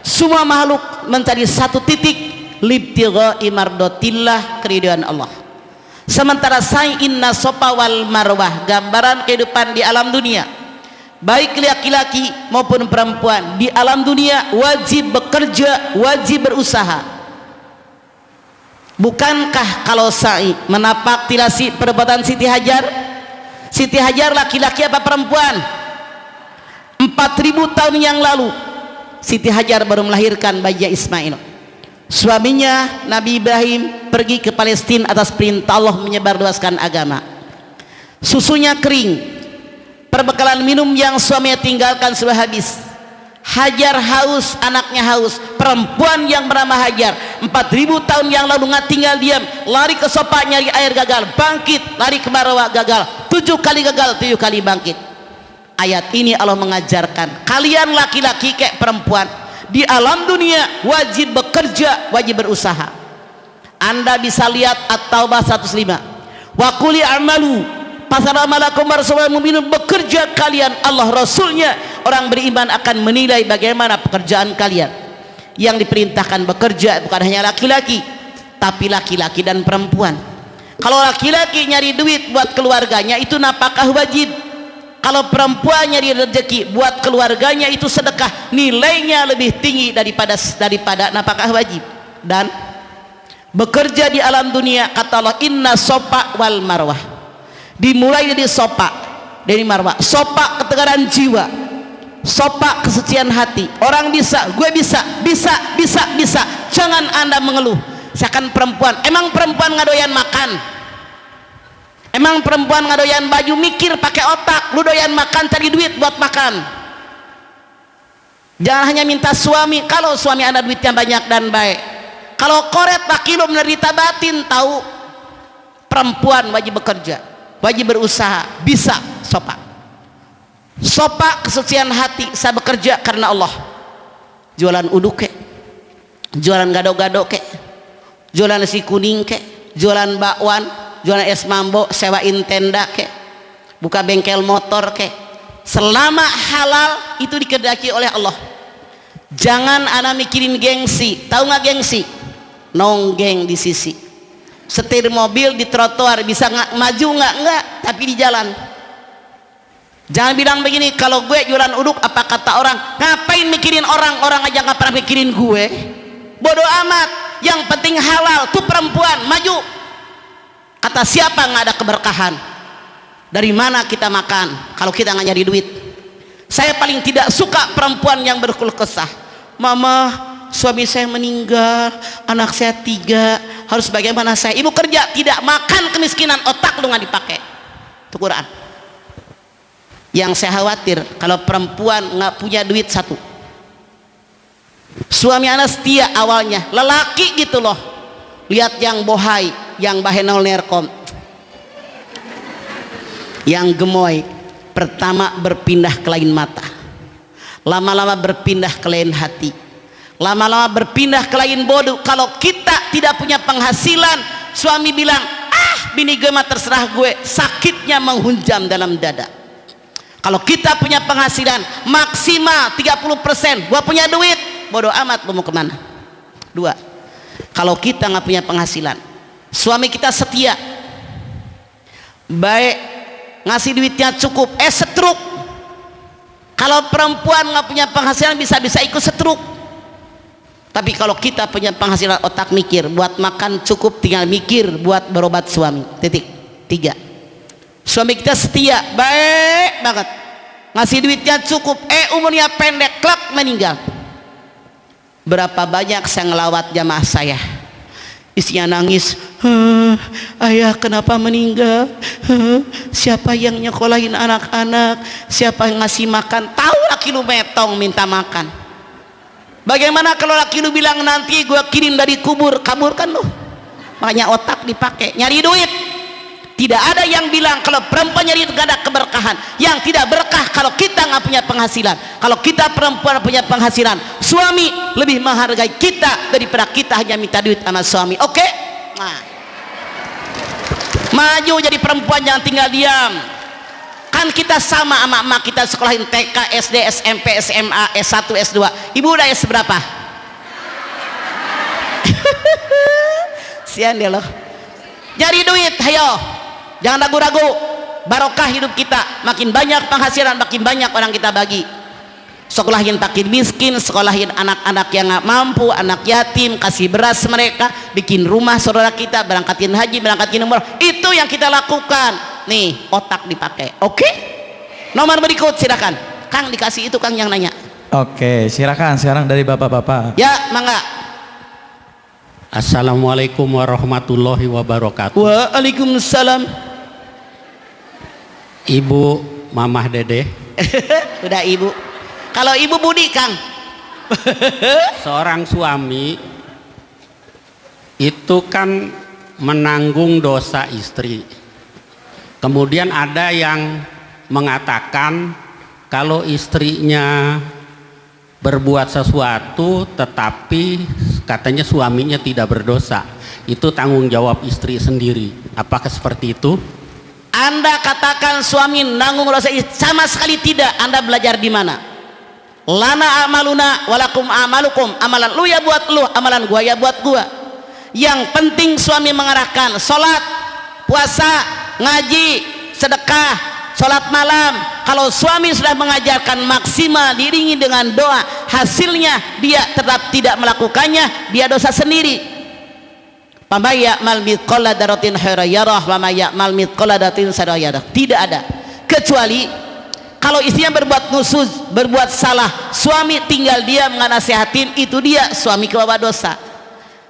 Semua makhluk mencari satu titik, libtigha'i mardatillah, keridhaan Allah. Sementara sa'i inna safa wal marwah, gambaran kehidupan di alam dunia. Baik laki-laki maupun perempuan di alam dunia wajib bekerja, wajib berusaha. Bukankah kalau sa'i menapak tilasi perbuatan Siti Hajar? Siti Hajar laki-laki apa perempuan? 4000 tahun yang lalu Siti Hajar baru melahirkan bayi Ismail. Suaminya Nabi Ibrahim pergi ke Palestina atas perintah Allah menyebarluaskan agama. Susunya kering, perbekalan minum yang suaminya tinggalkan sudah habis. Hajar haus, anaknya haus. Perempuan yang bernama Hajar 4000 tahun yang lalu nggak tinggal diam, lari ke sopa nyari air gagal, bangkit, lari ke Marwa gagal, 7 kali gagal, 7 kali bangkit. Ayat ini Allah mengajarkan kalian laki-laki kayak perempuan di alam dunia wajib bekerja, wajib berusaha. Anda bisa lihat At-Taubah 105. Wa quli a'malu Fasalamalakum warahmatullahi mu'minun, bekerja kalian, Allah Rasulnya, orang beriman akan menilai bagaimana pekerjaan kalian. Yang diperintahkan bekerja bukan hanya laki-laki, tapi laki-laki dan perempuan. Kalau laki-laki nyari duit buat keluarganya itu nafkah wajib. Kalau perempuan nyari rezeki buat keluarganya itu sedekah, nilainya lebih tinggi daripada nafkah wajib. Dan bekerja di alam dunia, kata Allah, inna sopa wal marwah, dimulai dari sopa, dari marwah. Sopa ketegaran jiwa, sopa kesucian hati. Orang bisa, gue bisa. Jangan anda mengeluh. Misalkan perempuan, emang perempuan nggak doyan makan? Emang perempuan nggak doyan baju? Mikir pakai otak. Lu doyan makan, cari duit buat makan. Jangan hanya minta suami. Kalau suami anda duitnya banyak dan baik, kalau koret laki lu menderita batin, tahu perempuan wajib bekerja, wajib berusaha, bisa sopa. Sopa kesucian hati, saya bekerja karena Allah. Jualan uduk kek, jualan gado-gado kek, jualan nasi kuning kek, jualan bakwan, jualan es mambo, sewain tenda kek, buka bengkel motor kek, selama halal itu dikehendaki oleh Allah. Jangan ana mikirin gengsi. Tahu nggak gengsi? Nonggeng di sisi, setir mobil di trotoar, bisa nggak maju nggak, tapi di jalan. Jangan bilang begini, kalau gue jualan uduk apa kata orang, ngapain mikirin orang aja nggak pernah mikirin gue. Bodoh amat, yang penting halal. Tuh perempuan maju, kata siapa nggak ada keberkahan. Dari mana kita makan kalau kita nggak nyari duit? Saya paling tidak suka perempuan yang berkeluh kesah, mama suami saya meninggal, anak saya 3, harus bagaimana saya? Ibu kerja tidak makan kemiskinan, otak lu nggak dipakai. Itu Quran. Yang saya khawatir kalau perempuan nggak punya duit, satu, suami anak setia awalnya, lelaki gitu loh. Lihat yang bohai, yang bahenol nerkom, yang gemoy, pertama berpindah ke lain mata, lama-lama berpindah ke lain hati, lama-lama berpindah ke lain bodoh. Kalau kita tidak punya penghasilan, suami bilang, ah bini gue mah terserah gue, sakitnya menghunjam dalam dada. Kalau kita punya penghasilan maksimal 30%, gua punya duit, bodoh amat mau kemana. 2, kalau kita nggak punya penghasilan, suami kita setia, baik, ngasih duitnya cukup, setruk. Kalau perempuan nggak punya penghasilan bisa-bisa ikut setruk. Tapi kalau kita punya penghasilan, otak mikir, buat makan cukup, tinggal mikir buat berobat suami. Titik. 3, suami kita setia, baik banget, ngasih duitnya cukup, umurnya pendek, klak meninggal. Berapa banyak saya ngelawat jamaah saya, istrinya nangis, ayah kenapa meninggal, siapa yang nyekolahin anak-anak, siapa yang ngasih makan? Tahu laki lu metong minta makan. Bagaimana kalau laki lu bilang nanti gua kirim dari kubur, kaburkan lu. Makanya otak dipakai nyari duit. Tidak ada yang bilang kalau perempuan nyari itu gak ada keberkahan. Yang tidak berkah kalau kita nggak punya penghasilan. Kalau kita perempuan punya penghasilan, suami lebih menghargai kita daripada kita hanya minta duit sama suami. Oke? Nah, maju jadi perempuan, jangan tinggal diam. Kan kita sama emak-emak kita sekolahin TK, SD, SMP, SMA, S1, S2. Ibu udah S berapa? Sian dia loh. Cari duit, ayo. Jangan ragu-ragu, barokah hidup kita. Makin banyak penghasilan, makin banyak orang kita bagi. Sekolahin fakir miskin, sekolahin anak-anak yang nggak mampu, anak yatim, kasih beras mereka, bikin rumah saudara kita, berangkatin haji, berangkatin umroh. Itu yang kita lakukan. Nih, otak dipakai. Oke? Nomor berikut silakan. Kang dikasih itu, Kang yang nanya. Oke, silakan sekarang dari bapak-bapak. Ya, mangga. Assalamualaikum warahmatullahi wabarakatuh. Waalaikumsalam. Ibu Mamah Dede. Udah ibu. Kalau ibu Budi, Kang. Seorang suami itu kan menanggung dosa istri. Kemudian ada yang mengatakan kalau istrinya berbuat sesuatu tetapi katanya suaminya tidak berdosa, itu tanggung jawab istri sendiri. Apakah seperti itu? Anda katakan suami nanggung dosa istri, sama sekali tidak. Anda belajar di mana? Lana amaluna walakum amalukum, amalan lu ya buat lu, amalan gua ya buat gua. Yang penting suami mengarahkan sholat, puasa, ngaji, sedekah, sholat malam. Kalau suami sudah mengajarkan maksimal diiringi dengan doa, hasilnya dia tetap tidak melakukannya, dia dosa sendiri. Faman ya'mal mithqala dzarratin khairan yarah wa may ya'mal mithqala dzarratin syarran yarah. Tidak ada kecuali kalau istrinya berbuat nusuz, berbuat salah, suami tinggal dia menasihatin, itu dia suami kebawa dosa.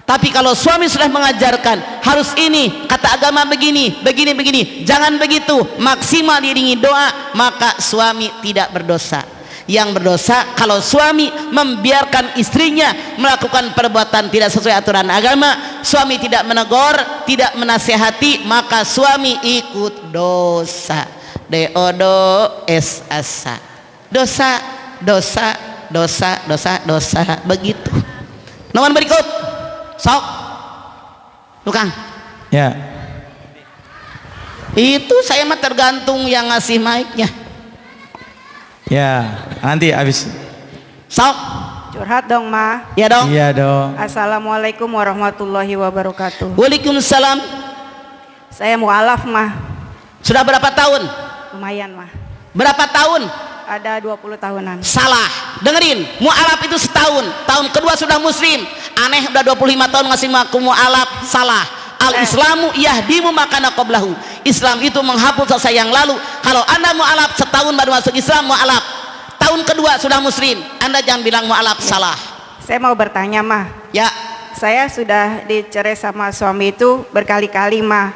Tapi kalau suami sudah mengajarkan harus ini, kata agama begini, begini, jangan begitu, maksimal diiringi doa, maka suami tidak berdosa. Yang berdosa kalau suami membiarkan istrinya melakukan perbuatan tidak sesuai aturan agama, suami tidak menegur, tidak menasehati, maka suami ikut dosa. Deodo es asa. Dosa, dosa, dosa, dosa, dosa, begitu. Nomor berikut. Sok. Tukang. Ya. Itu saya mah tergantung yang ngasih mic-nya. Ya, nanti habis. Sok. Curhat dong, Ma. Ya dong. Iya dong. Assalamualaikum warahmatullahi wabarakatuh. Waalaikumsalam. Saya mualaf, Ma. Sudah berapa tahun? Lumayan, Ma. Berapa tahun? Ada 20 tahunan. Salah. Dengerin, mualaf itu setahun. Tahun kedua sudah muslim. Aneh udah 25 tahun ngasih ngaku mualaf. Salah. Al-Islamu yahdimu makana qablahu. Islam itu menghapus dosa yang lalu. Kalau Anda mualaf setahun baru masuk Islam, mualaf. Tahun kedua sudah muslim, Anda jangan bilang mualaf. Salah. Saya mau bertanya, Ma. Ya. Saya sudah dicerai sama suami itu berkali-kali, Ma.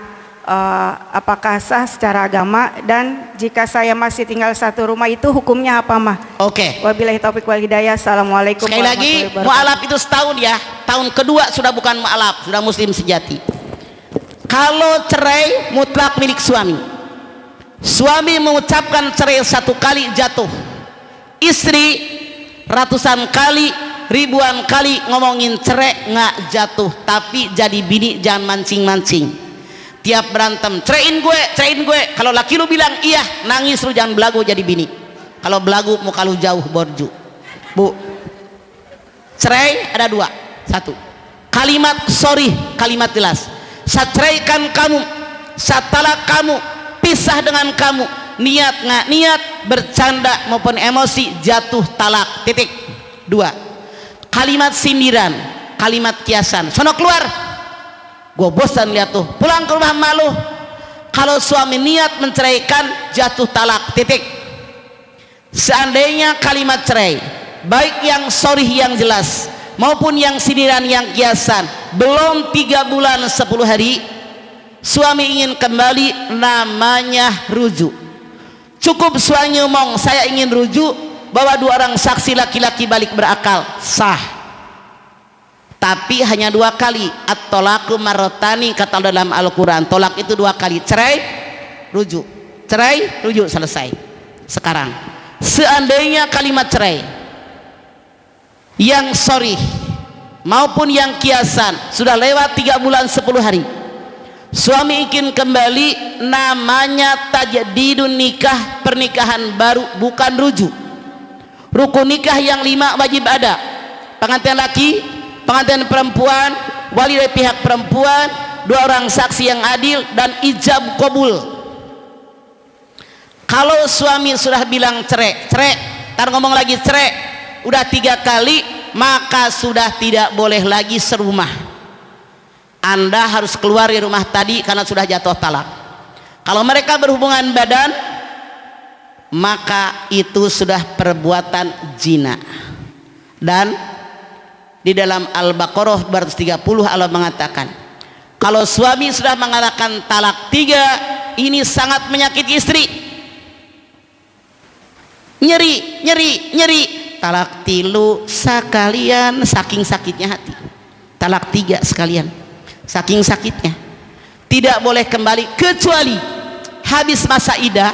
Apakah sah secara agama, dan jika saya masih tinggal satu rumah itu hukumnya apa, Ma? Oke. Wabillahi taufiq wal hidayah. Assalamualaikum Sekali lagi, warahmatullahi wabarakatuh. mualaf itu setahun ya. Tahun kedua sudah bukan mualaf, sudah muslim sejati. Kalau cerai mutlak milik suami. Suami mengucapkan cerai satu kali jatuh. Istri ratusan kali, ribuan kali ngomongin cerai nggak jatuh, tapi jadi bini jangan mancing-mancing. Tiap berantem, ceraiin gue. Kalau laki lu bilang iya, nangis lu, jangan belagu jadi bini. Kalau belagu muka lu jauh borju. Bu, cerai ada dua. Satu, kalimat sorry, kalimat jelas. Saya ceraikan kamu, saya talak kamu, pisah dengan kamu, niat nggak niat, bercanda maupun emosi, jatuh talak, titik. Dua, kalimat sindiran, kalimat kiasan, sono keluar, gue bosan lihat tuh, pulang ke rumah malu. Kalau suami niat menceraikan, jatuh talak, titik. Seandainya kalimat cerai, baik yang sorry yang jelas maupun yang sindiran yang kiasan, belum 3 bulan 10 hari suami ingin kembali, namanya rujuk. Cukup suami ngomong saya ingin rujuk, bawa 2 orang saksi laki-laki balik berakal, sah. Tapi hanya 2 kali. At-tolaqu marrotani, kata dalam Al-Quran. Tolak itu 2 kali. Cerai, rujuk. Cerai, rujuk, selesai. Sekarang seandainya kalimat cerai yang sorry maupun yang kiasan sudah lewat 3 bulan 10 hari, suami ingin kembali, namanya tajdidun nikah, pernikahan baru, bukan rujuk. Rukun nikah yang 5 wajib ada: pengantin laki, pengantin perempuan, wali dari pihak perempuan, 2 orang saksi yang adil, dan ijab qabul. Kalau suami sudah bilang cerai, tar ngomong lagi cerai, udah 3 kali, maka sudah tidak boleh lagi serumah. Anda harus keluar dari rumah tadi karena sudah jatuh talak. Kalau mereka berhubungan badan, maka itu sudah perbuatan zina. Dan di dalam Al-Baqarah 230 Allah mengatakan, kalau suami sudah mengatakan talak 3, ini sangat menyakiti istri. Nyeri, talak 3 sekalian, saking sakitnya hati. Talak 3 sekalian, saking sakitnya. Tidak boleh kembali kecuali habis masa idah,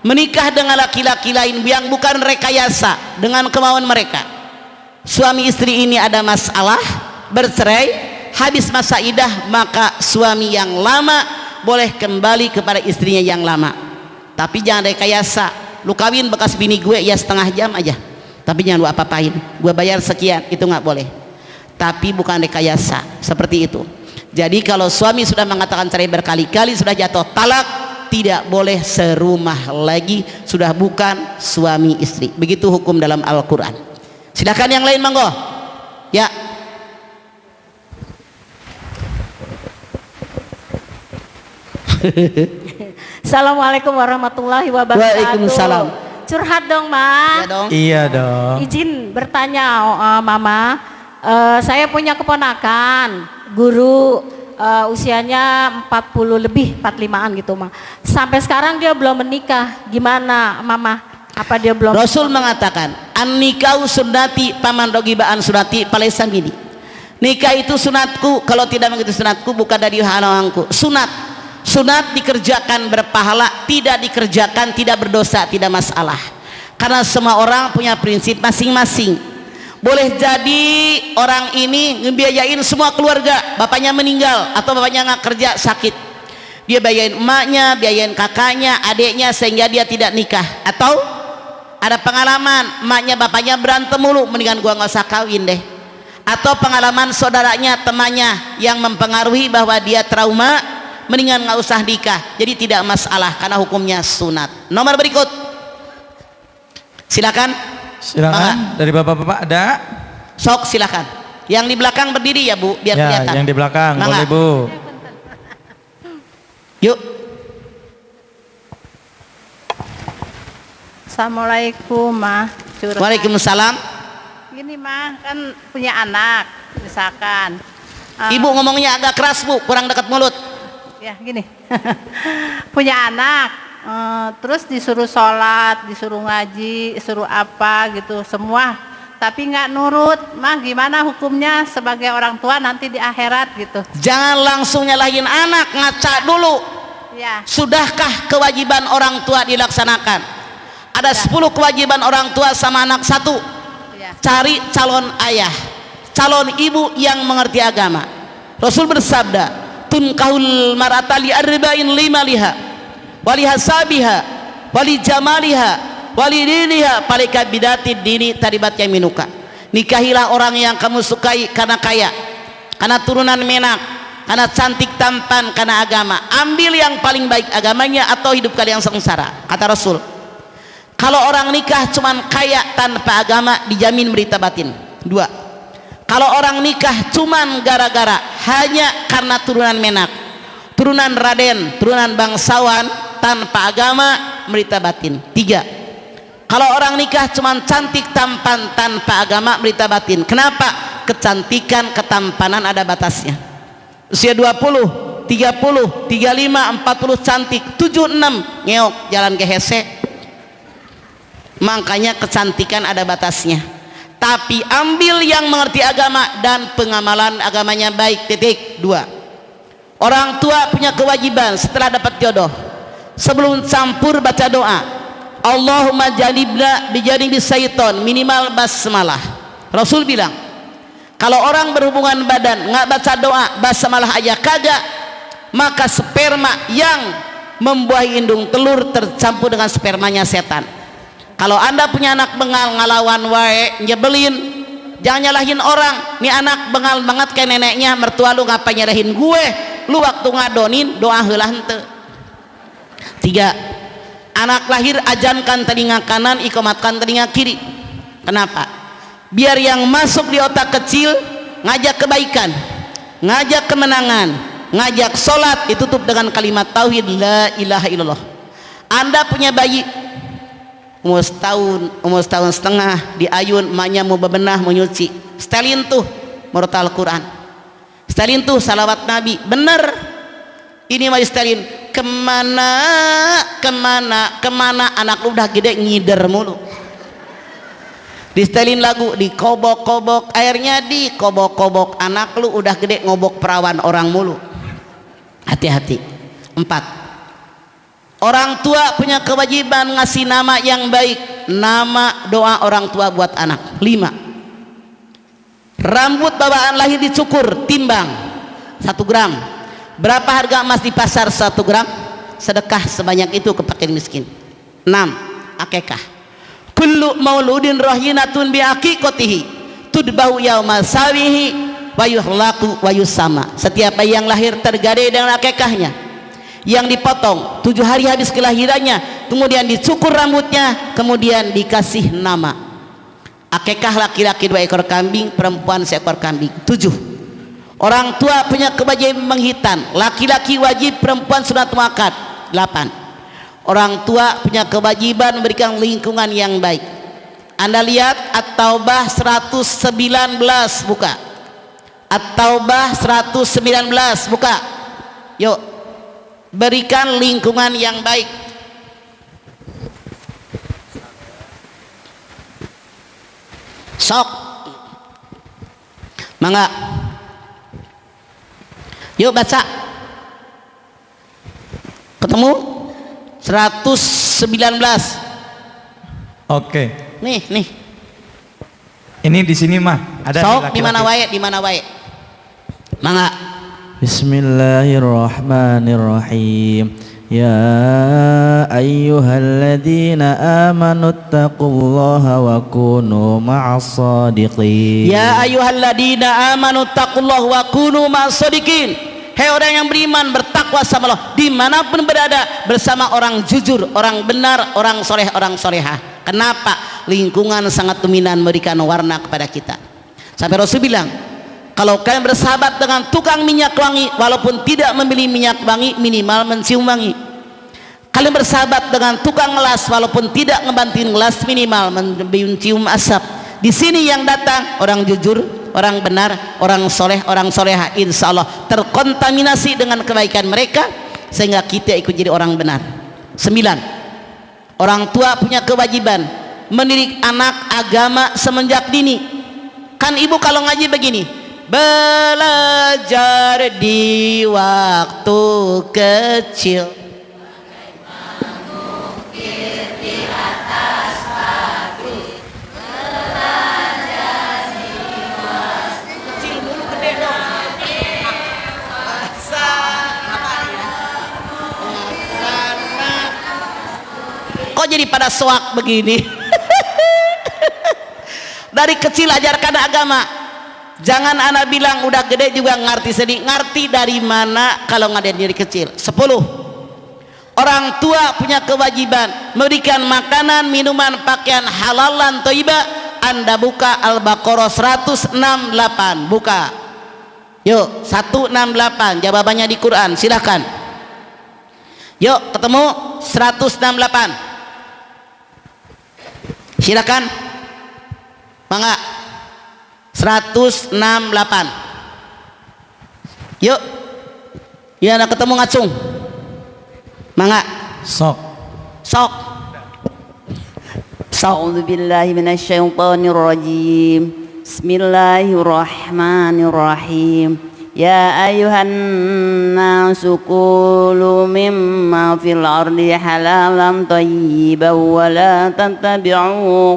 menikah dengan laki-laki lain yang bukan rekayasa dengan kemauan mereka. Suami istri ini ada masalah, bercerai, habis masa idah, maka suami yang lama boleh kembali kepada istrinya yang lama, tapi jangan rekayasa. Lu kawin bekas bini gue ya setengah jam aja, tapi jangan lu apa-apain, gue bayar sekian, itu nggak boleh. Tapi bukan rekayasa seperti itu. Jadi kalau suami sudah mengatakan cerai berkali-kali, sudah jatuh talak, tidak boleh serumah lagi, sudah bukan suami istri. Begitu hukum dalam Al-Quran. Silakan yang lain, monggo. Ya. Assalamualaikum warahmatullahi wabarakatuh. Waalaikumsalam. Curhat dong, Ma. Ya dong. Iya dong. Izin bertanya, Mama. Saya punya keponakan, guru, usianya 40 lebih, 45an gitu, Ma. Sampai sekarang dia belum menikah. Gimana, Mama? Apa dia belum? Rasul mengatakan, an-nikau sunnati paman rogibaan sunnati palaysa minni. Nikah itu sunatku, kalau tidak mengikuti sunatku bukan dari halanganku. Sunat dikerjakan berpahala, tidak dikerjakan tidak berdosa, tidak masalah. Karena semua orang punya prinsip masing-masing. Boleh jadi orang ini ngebiayain semua keluarga, bapaknya meninggal atau bapaknya nggak kerja sakit, dia biayain emaknya, biayain kakaknya, adiknya, sehingga dia tidak nikah. Atau ada pengalaman emaknya bapaknya berantem mulu, mendingan gua nggak usah kawin deh. Atau pengalaman saudaranya, temannya yang mempengaruhi bahwa dia trauma, mendingan nggak usah nikah. Jadi tidak masalah karena hukumnya sunat. Nomor berikut, silakan. Silakan. Dari bapak-bapak ada? Sok silakan. Yang di belakang berdiri ya Bu, biar Ya, kelihatan. yang di belakang. Mangga. Boleh Bu. Yuk. Assalamualaikum, Ma. Curhat. Waalaikumsalam. Gini, Ma, kan punya anak, misalkan. Ibu ngomongnya agak keras Bu, kurang dekat mulut. Ya, gini. Punya anak, terus disuruh sholat, disuruh ngaji, disuruh apa gitu, semua. Tapi nggak nurut, mah gimana hukumnya sebagai orang tua nanti di akhirat gitu? Jangan langsung nyalahin anak, ngaca dulu. Ya. Sudahkah kewajiban orang tua dilaksanakan? Ada 10 kewajiban orang tua sama anak satu. Cari calon ayah, calon ibu yang mengerti agama. Rasul bersabda, tunkahul mar'ata li arba'in limaliha wali hasabiha wali jamaliha wali diniha palika bidati dini taribat yaminuka. Nikahilah orang yang kamu sukai karena kaya, karena turunan menak, karena cantik tampan, karena agama. Ambil yang paling baik agamanya atau hidup kalian sengsara, kata Rasul. Kalau orang nikah cuman kaya tanpa agama, dijamin berita batin. 2. Kalau orang nikah cuman gara-gara hanya karena turunan menak, turunan Raden, turunan bangsawan, tanpa agama, berita batin. 3. Kalau orang nikah cuman cantik tampan tanpa agama, berita batin. Kenapa? Kecantikan, ketampanan ada batasnya. Usia 20, 30, 35, 40 cantik, 76 ngeok jalan ke hese. Makanya kecantikan ada batasnya. Tapi ambil yang mengerti agama dan pengamalan agamanya baik. Titik. 2. Orang tua punya kewajiban setelah dapat jodoh, sebelum campur baca doa, Allahumma janibna bijanibi syaiton, minimal basmalah. Rasul bilang, kalau orang berhubungan badan nggak baca doa basmalah aja kagak, maka sperma yang membuahi indung telur tercampur dengan spermanya setan. Kalau anda punya anak bengal ngalawan wae, nyebelin, jangan nyalahin orang. Nih anak bengal banget kayak neneknya, mertua lu ngapa nyerahin gue? Lu waktu ngadonin doa heulah henteu. 3. Anak lahir ajankan telinga kanan, ikomatkan telinga kiri. Kenapa? Biar yang masuk di otak kecil ngajak kebaikan, ngajak kemenangan, ngajak sholat, ditutup dengan kalimat tauhid la ilaha illallah. Anda punya bayi umur setahun setengah, diayun emaknya mau bebenah, mau nyuci, setelin tuh murotal Quran, setelin tuh salawat Nabi, bener ini mau setelin. Kemana anak lu udah gede ngider mulu, di setelin lagu, dikobok-kobok airnya, dikobok-kobok. Anak lu udah gede ngobok perawan orang mulu, hati-hati. 4. Orang tua punya kewajiban ngasih nama yang baik, nama doa orang tua buat anak. 5. Rambut bawaan lahir dicukur, timbang 1 gram. Berapa harga emas di pasar 1 gram? Sedekah sebanyak itu ke fakir miskin. 6. Akekah. Kullu mauludin rahinatun bi aqiqatihi tudbau yauma sawihi wa yuhlaqu wa yusama. Setiap bayi yang lahir tergadai dengan akekahnya, yang dipotong 7 hari habis kelahirannya, kemudian dicukur rambutnya, kemudian dikasih nama. Akekah laki-laki 2 ekor kambing, perempuan 1 ekor kambing. 7. Orang tua punya kewajiban menghitan, laki-laki wajib, perempuan sunat muakkad. 8. Orang tua punya kewajiban memberikan lingkungan yang baik. Anda lihat At-Taubah 119, buka. At-Taubah 119, buka. Yuk, berikan lingkungan yang baik. Sok, mangga. Yuk baca. Ketemu 119. Oke. Nih. Ini di sini mah ada. Sok di mana wae, di mana wae. Mangga. Bismillahirrahmanirrahim. Ya ayyuhalladzina amanu taqullaha wa kunu ma'as shadiqin. Ya ayyuhalladzina amanu taqullaha wa kunu ma'as shadiqin. Hei orang yang beriman, bertakwa sama Allah dimanapun berada, bersama orang jujur, orang benar, orang soleh, orang solehah. Kenapa? Lingkungan sangat dominan memberikan warna kepada kita. Sampai Rasul bilang, kalau kalian bersahabat dengan tukang minyak wangi, walaupun tidak membeli minyak wangi, minimal mencium wangi. Kalian bersahabat dengan tukang ngelas, walaupun tidak ngebantuin ngelas, minimal mencium asap. Di sini yang datang orang jujur, orang benar, orang soleh, orang soleha, insya Allah terkontaminasi dengan kebaikan mereka sehingga kita ikut jadi orang benar. 9. Orang tua punya kewajiban mendidik anak agama semenjak dini. Kan ibu kalau ngaji begini, belajar di waktu kecil. Kok jadi pada soak begini? Dari kecil ajarkan agama. Jangan anak bilang udah gede juga ngerti sedih. Ngerti dari mana kalau nggak dari kecil? 10. Orang tua punya kewajiban memberikan makanan, minuman, pakaian halal dan thayyibah. Anda buka Al-Baqarah 168. Buka. Yuk, 168. Jawabannya di Quran. Silahkan. Yuk, ketemu 168. Silakan. Mangga. 168. Yuk. Ya, nak ketemu ngacung. Mangga. Sok. A'udzu billahi minasyaitonir rajim. Bismillahirrahmanirrahim. Ya ayuhan nasu kulu mimma fil ardi halalan thayyiban wa la tattabi'u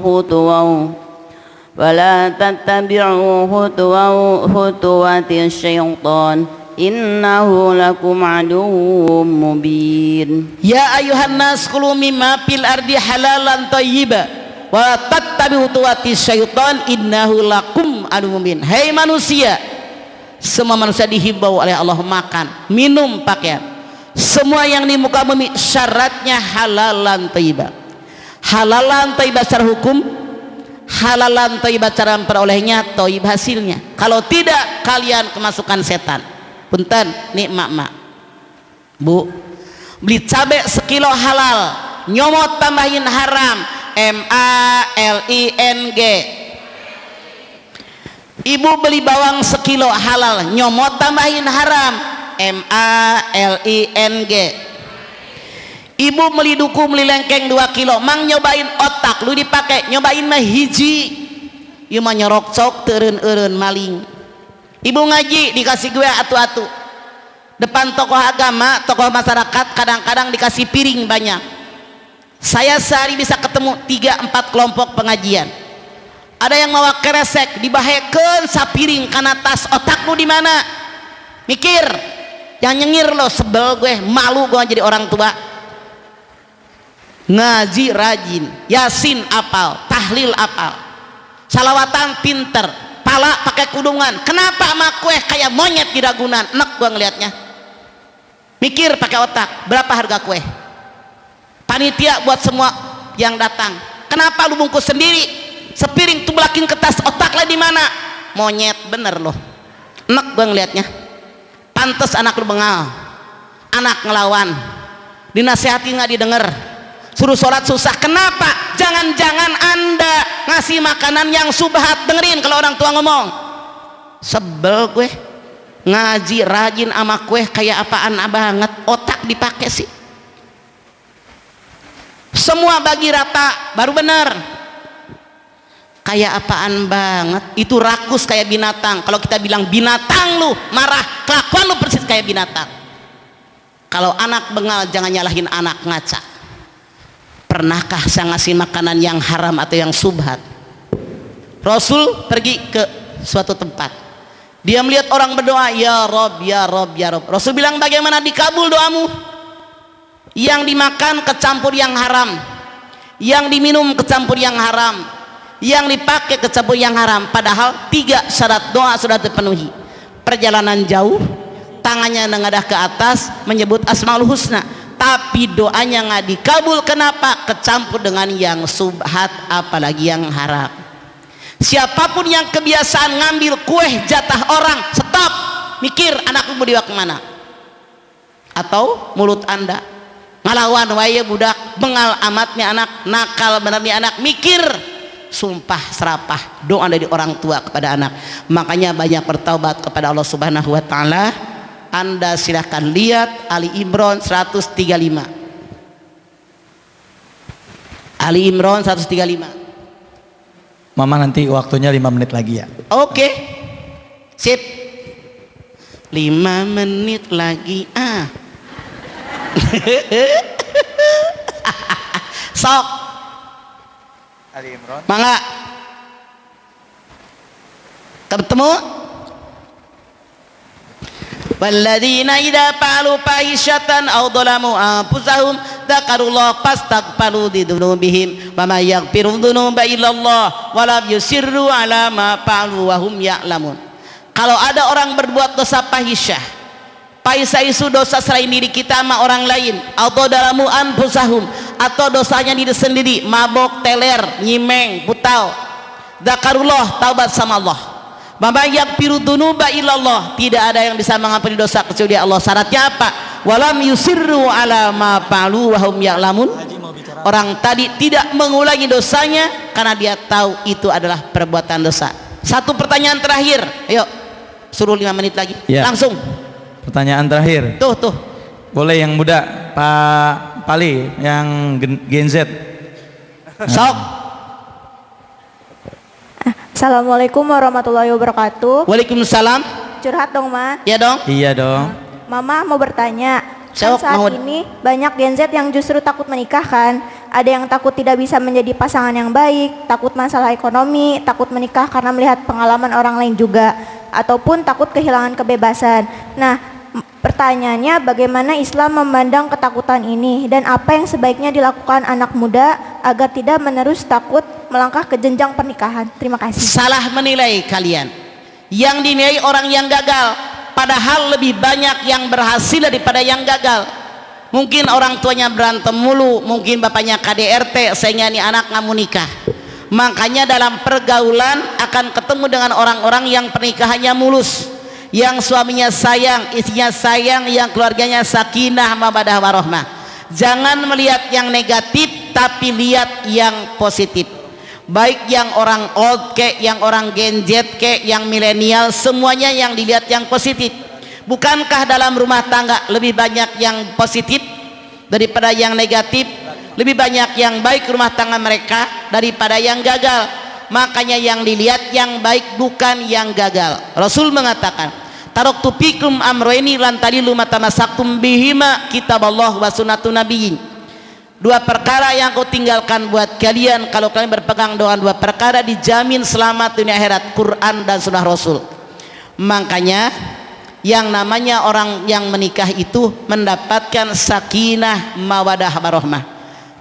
khutuwati syaitan innahu lakum aduwwum mubin. Ya ayuhan nas kulu mimma fil ardi halalan thayyiban wa la tattabi'u khutuwati syaitan innahu lakum aduwwum mubin. Hai manusia, semua manusia dihimbau oleh Allah makan, minum, pakaian. Semua yang di muka bumi syaratnya halalan thayyibah. Halalan thayyibah secara hukum, halalan thayyibah cara memperolehnya, thayyib hasilnya. Kalau tidak, kalian kemasukan setan. Punten, nih mak-mak, bu, beli cabai sekilo halal, nyomot tambahin haram, MALING. Ibu beli bawang sekilo halal, nyomot tambahin haram, MALING. Ibu beli duku, beli lengkeng 2 kilo, mang nyobain otak, lu dipakai, nyobain mah hiji. Ieu mah nyorok cok teureun-eureun maling. Ibu ngaji dikasih gue atu-atu. Depan tokoh agama, tokoh masyarakat, kadang-kadang dikasih piring banyak. Saya sehari bisa ketemu 3-4 kelompok pengajian. Ada yang mawa keresek dibahekeun sapiring kana tas. Otakmu di mana? Mikir. yang nyengir lo, sebel gue, malu gue jadi orang tua. Ngaji rajin, yasin apal, tahlil apal, salawatan pinter, pala pakai kudungan. Kenapa sama kue kayak monyet di ragunan? Enak gue ngelihatnya. Mikir pakai otak, berapa harga kue? Panitia buat semua yang datang. Kenapa lu bungkus sendiri? Sepiring tuh belakin kertas, otaknya di mana? Monyet bener loh. Enak gue ngelihatnya. Pantes anak lu bengal, anak ngelawan, dinasehati nggak didengar, suruh sholat susah. Kenapa? Jangan-jangan anda ngasih makanan yang subhat. Dengerin kalau orang tua ngomong. Sebel gue. Ngaji rajin ama kue kayak apaan banget, otak dipakai sih. Semua bagi rata baru bener. Kayak apaan banget, itu rakus kayak binatang. Kalau kita bilang binatang lu marah, kelakuan lu persis kayak binatang. Kalau anak bengal jangan nyalahin anak ngaca. Pernahkah saya ngasih makanan yang haram atau yang subhat? Rasul pergi ke suatu tempat, dia melihat orang berdoa, ya Rob, ya Rob, ya Rob. Rasul bilang, bagaimana dikabul doamu? Yang dimakan kecampur yang haram, yang diminum kecampur yang haram, yang dipakai kecampur yang haram. Padahal 3 syarat doa sudah terpenuhi. Perjalanan jauh, tangannya mengadah ke atas menyebut asmaul husna, tapi doanya nggak dikabul. Kenapa? Kecampur dengan yang subhat, apalagi yang haram. Siapapun yang kebiasaan ngambil kue jatah orang, stop, mikir anakmu mau dibawa kemana. Atau mulut anda ngalawan waya budak, bengal amatnya anak, nakal benernya anak, mikir. Sumpah serapah doa dari orang tua kepada anak. Makanya banyak bertaubat kepada Allah Subhanahu wa taala. Anda silahkan lihat Ali Imran 135. Ali Imran 135. Mama nanti waktunya 5 menit lagi ya. Oke. Sip. 5 menit lagi. Sok. Ali Imran. Mangga. Ketemu? Walladzina idza fa'alu fahishatan aw dhalamu anfusahum dzakarullah fastaghfiru lidzunubihim wa may yaghfiru dzunuba illallah wa lam yusirru ala ma fa'alu wa hum ya'lamun. Kalau ada orang berbuat dosa fahisyah, fahisyah itu dosa selain diri kita sama orang lain, atau dhalamu anfusahum, atau dosanya diri sendiri, mabok, teler, nyimeng, putau, dzakarullah, taubat sama Allah. Mama yaghfiru dzunuba illallah, tidak ada yang bisa mengampuni dosa kecuali Allah. Syaratnya apa? Walam yusirru ala ma fa'alu wa hum ya'lamun. Orang tadi tidak mengulangi dosanya karena dia tahu itu adalah perbuatan dosa. Satu pertanyaan terakhir, ayo suruh 5 menit lagi Ya. langsung. Pertanyaan terakhir. Tuh Boleh yang muda, Pak Pali, yang Gen Z. Sok. Assalamualaikum warahmatullahi wabarakatuh. Waalaikumsalam. Curhat dong, Ma. Ya dong. Iya dong. Mama mau bertanya. Sok, Saat mau. ini banyak Gen Z yang justru takut menikah kan. Ada yang takut tidak bisa menjadi pasangan yang baik, takut masalah ekonomi, takut menikah karena melihat pengalaman orang lain juga, ataupun takut kehilangan kebebasan. Nah, pertanyaannya, bagaimana Islam memandang ketakutan ini dan apa yang sebaiknya dilakukan anak muda agar tidak menerus takut melangkah ke jenjang pernikahan? Terima kasih. Salah menilai kalian. Yang dinilai orang yang gagal, padahal lebih banyak yang berhasil daripada yang gagal. Mungkin orang tuanya berantem mulu, mungkin bapaknya KDRT sehingga ini anak nggak mau nikah. Makanya dalam pergaulan akan ketemu dengan orang-orang yang pernikahannya mulus, yang suaminya sayang, istrinya sayang, yang keluarganya sakinah mawaddah warahmah. Jangan melihat yang negatif, tapi lihat yang positif. Baik yang orang old kek, yang orang Gen Z kek, yang milenial, semuanya yang dilihat yang positif. Bukankah dalam rumah tangga lebih banyak yang positif daripada yang negatif? Lebih banyak yang baik rumah tangga mereka daripada yang gagal. Makanya yang dilihat yang baik, bukan yang gagal. Rasul mengatakan, taraktu fikum amrayni lan tadilu matamasaktum bihima kitaballah wa sunnatun nabiyyin. 2 perkara yang kau tinggalkan buat kalian, kalau kalian berpegang dengan 2 perkara dijamin selamat dunia akhirat, Quran dan sunnah Rasul. Makanya yang namanya orang yang menikah itu mendapatkan sakinah mawadah warahmah.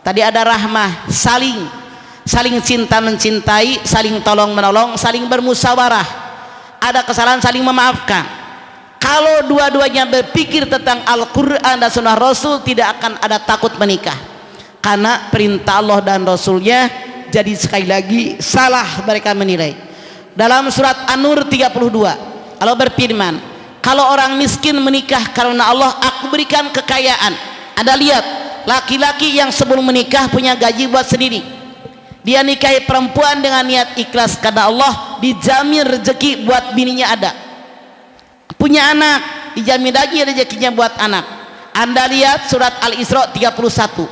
Tadi ada rahmah, saling cinta mencintai, saling tolong menolong, saling bermusyawarah, ada kesalahan saling memaafkan. Kalau dua-duanya berpikir tentang Al-Quran dan Sunnah Rasul, tidak akan ada takut menikah, karena perintah Allah dan Rasulnya. Jadi sekali lagi salah mereka menilai. Dalam surat An-Nur 32 Allah berfirman, kalau orang miskin menikah karena Allah, aku berikan kekayaan. Anda lihat, laki-laki yang sebelum menikah punya gaji buat sendiri, dia nikahi perempuan dengan niat ikhlas karena Allah, dijamin rezeki buat bininya ada. Punya anak, dijamin lagi rezekinya buat anak. Anda lihat surat Al-Isra 31,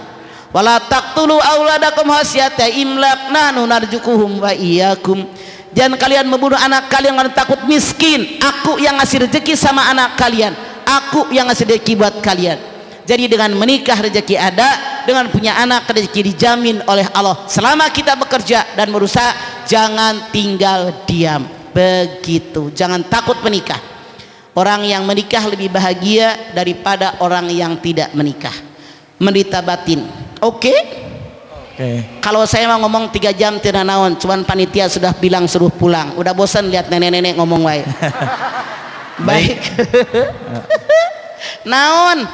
wala taqtulu auladakum khasyata imlaq nahnu narzuquhum wa iyyakum. Jangan kalian membunuh anak kalian karena takut miskin. Aku yang ngasih rezeki sama anak kalian, aku yang ngasih rezeki buat kalian. Jadi dengan menikah rezeki ada, dengan punya anak rezeki dijamin oleh Allah. Selama kita bekerja dan berusaha, jangan tinggal diam. Begitu, jangan takut menikah. Orang yang menikah lebih bahagia daripada orang yang tidak menikah. Menderita batin. Oke? Kalau saya mau ngomong 3 jam tidak naon, cuman panitia sudah bilang suruh pulang. Udah bosan lihat nenek-nenek ngomong wae. Baik. Naon?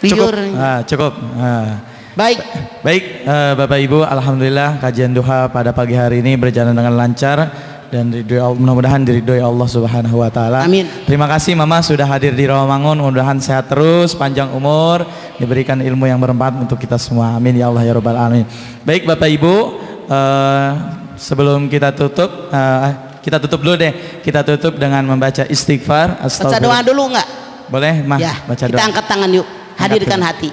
Cukup. Baik. Bapak Ibu, alhamdulillah kajian duha pada pagi hari ini berjalan dengan lancar dan mudah-mudahan diridhoi Allah Subhanahu wa taala. Amin. Terima kasih Mama sudah hadir di Rawamangun, mudah-mudahan sehat terus, panjang umur, diberikan ilmu yang bermanfaat untuk kita semua. Amin ya Allah ya rabbal alamin. Baik Bapak Ibu, sebelum kita tutup, kita tutup dulu deh. Kita tutup dengan membaca istighfar. Baca doa dulu enggak? Boleh, Mah? Ya, baca kita doa. angkat tangan yuk. Hadirkan hati.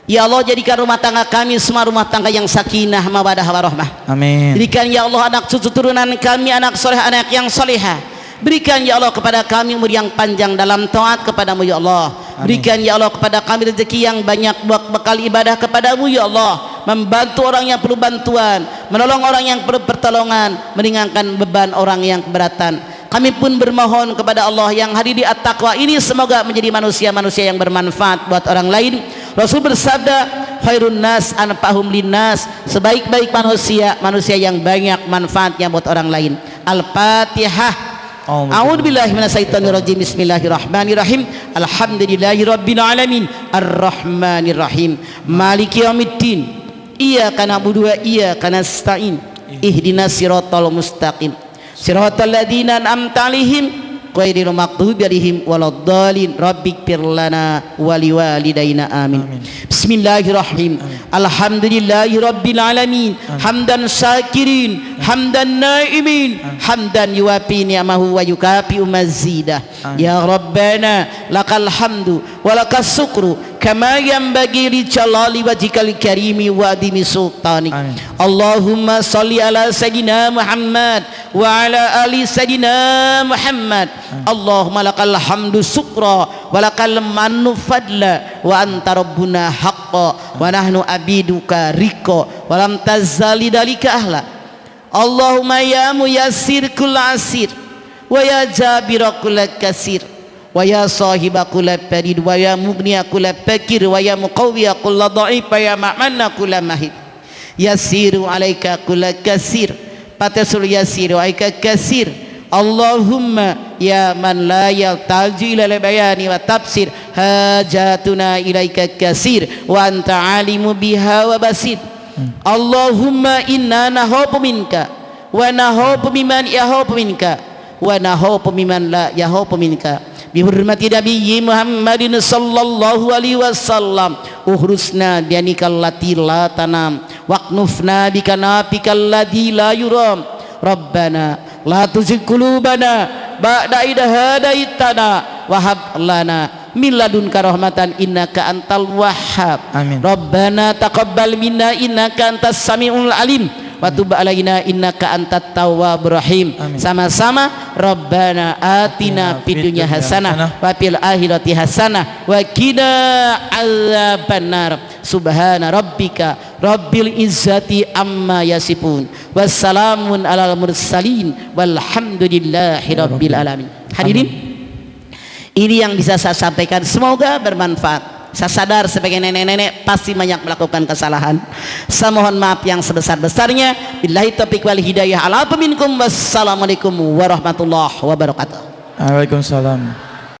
Ya Allah, jadikan rumah tangga kami semua rumah tangga yang sakinah mawadah warahmah. Amin. Berikan ya Allah anak cucu turunan kami anak soleh, anak yang solehah. Berikan ya Allah kepada kami umur yang panjang dalam taat kepadamu ya Allah. Berikan ya Allah kepada kami rezeki yang banyak buat bekal ibadah kepadamu ya Allah. Membantu orang yang perlu bantuan, menolong orang yang perlu pertolongan, meringankan beban orang yang keberatan. Kami pun bermohon kepada Allah yang hadir di At-Taqwa ini, semoga menjadi manusia-manusia yang bermanfaat buat orang lain. Rasul bersabda, khairun nas anfa'hum linnas, sebaik-baik manusia, manusia yang banyak manfaatnya buat orang lain. Al-Fatihah. A'udzubillahi minasyaitonirrajim. Bismillahirrahmanirrahim. Alhamdulillahirabbil alamin. Arrahmanirrahim. Maliki yaumiddin. Iyyaka na'budu wa iyyaka nasta'in. Ihdinas siratal mustaqim. Siratal ladzina an'amta 'alaihim ghairil maghdubi 'alaihim waladdallin. Rabbighfir lana wa liwalidayna amin. Bismillahirrahmanirrahim. Alhamdulillahirabbil alamin. Hamdan syakirin, hamdan naimin, hamdan yuwafi ni'amahu wa yukafi'u mazidah. Ya Rabbana lakal hamdu wa lakas syukru kama yanbaghi li jalali wajhikal karimi wa adimi sultanik. Allahumma shalli ala sayyidina Muhammad wa ala ali sayyidina Muhammad. Allahumma lakal hamdu syukra wa lakal mannu fadla wa anta rabbuna haqqa wa nahnu abiduka riqa wa lam tazali dalika ahla. Allahumma ya muyassir kull asir wa ya jabira kull kasir wa ya sahiba kull farid wa ya mughniya kull fakir wa ya muqawwiya kull dhaif wa ya ma'manna kull mahid. Yasiru alaika kull kasir patasul yasiru alaika kasir. Allahumma ya man la yaltaji ila bayani wa tafsir hajatuna ilaika kasir wa anta alimu biha wa basir. Allahumma inna nahobu minka wa nahobu miman yahobu minka wa nahobu miman la yahobu minka bihurmati nabiyyi Muhammadin sallallahu alaihi wasallam. Uhrusna bianikal lati la tanam waqnufna bikanapikal ladhi la yuram. Rabbana la tuzigh qulubana ba'da idh hadaitana wa hab lana min ladunka rahmatan innaka antal wahhab. Rabbana taqabbal minna innaka antas samiul alim wa tub alaina innaka antat tawwabur rahim. Sama-sama Rabbana atina fid dunya hasanah wa fil akhirati hasanah wa qina adzabannar. subhana rabbika rabbil izzati amma yasifun wassalamun alal mursalin walhamdulillahi rabbil alamin. Hadirin, ini yang bisa saya sampaikan, semoga bermanfaat. Saya sadar sebagai nenek-nenek pasti banyak melakukan kesalahan. Saya mohon maaf yang sebesar-besarnya. Billahi taufiq wal hidayah. Ala minkum. Wassalamualaikum warahmatullahi wabarakatuh. Waalaikumsalam.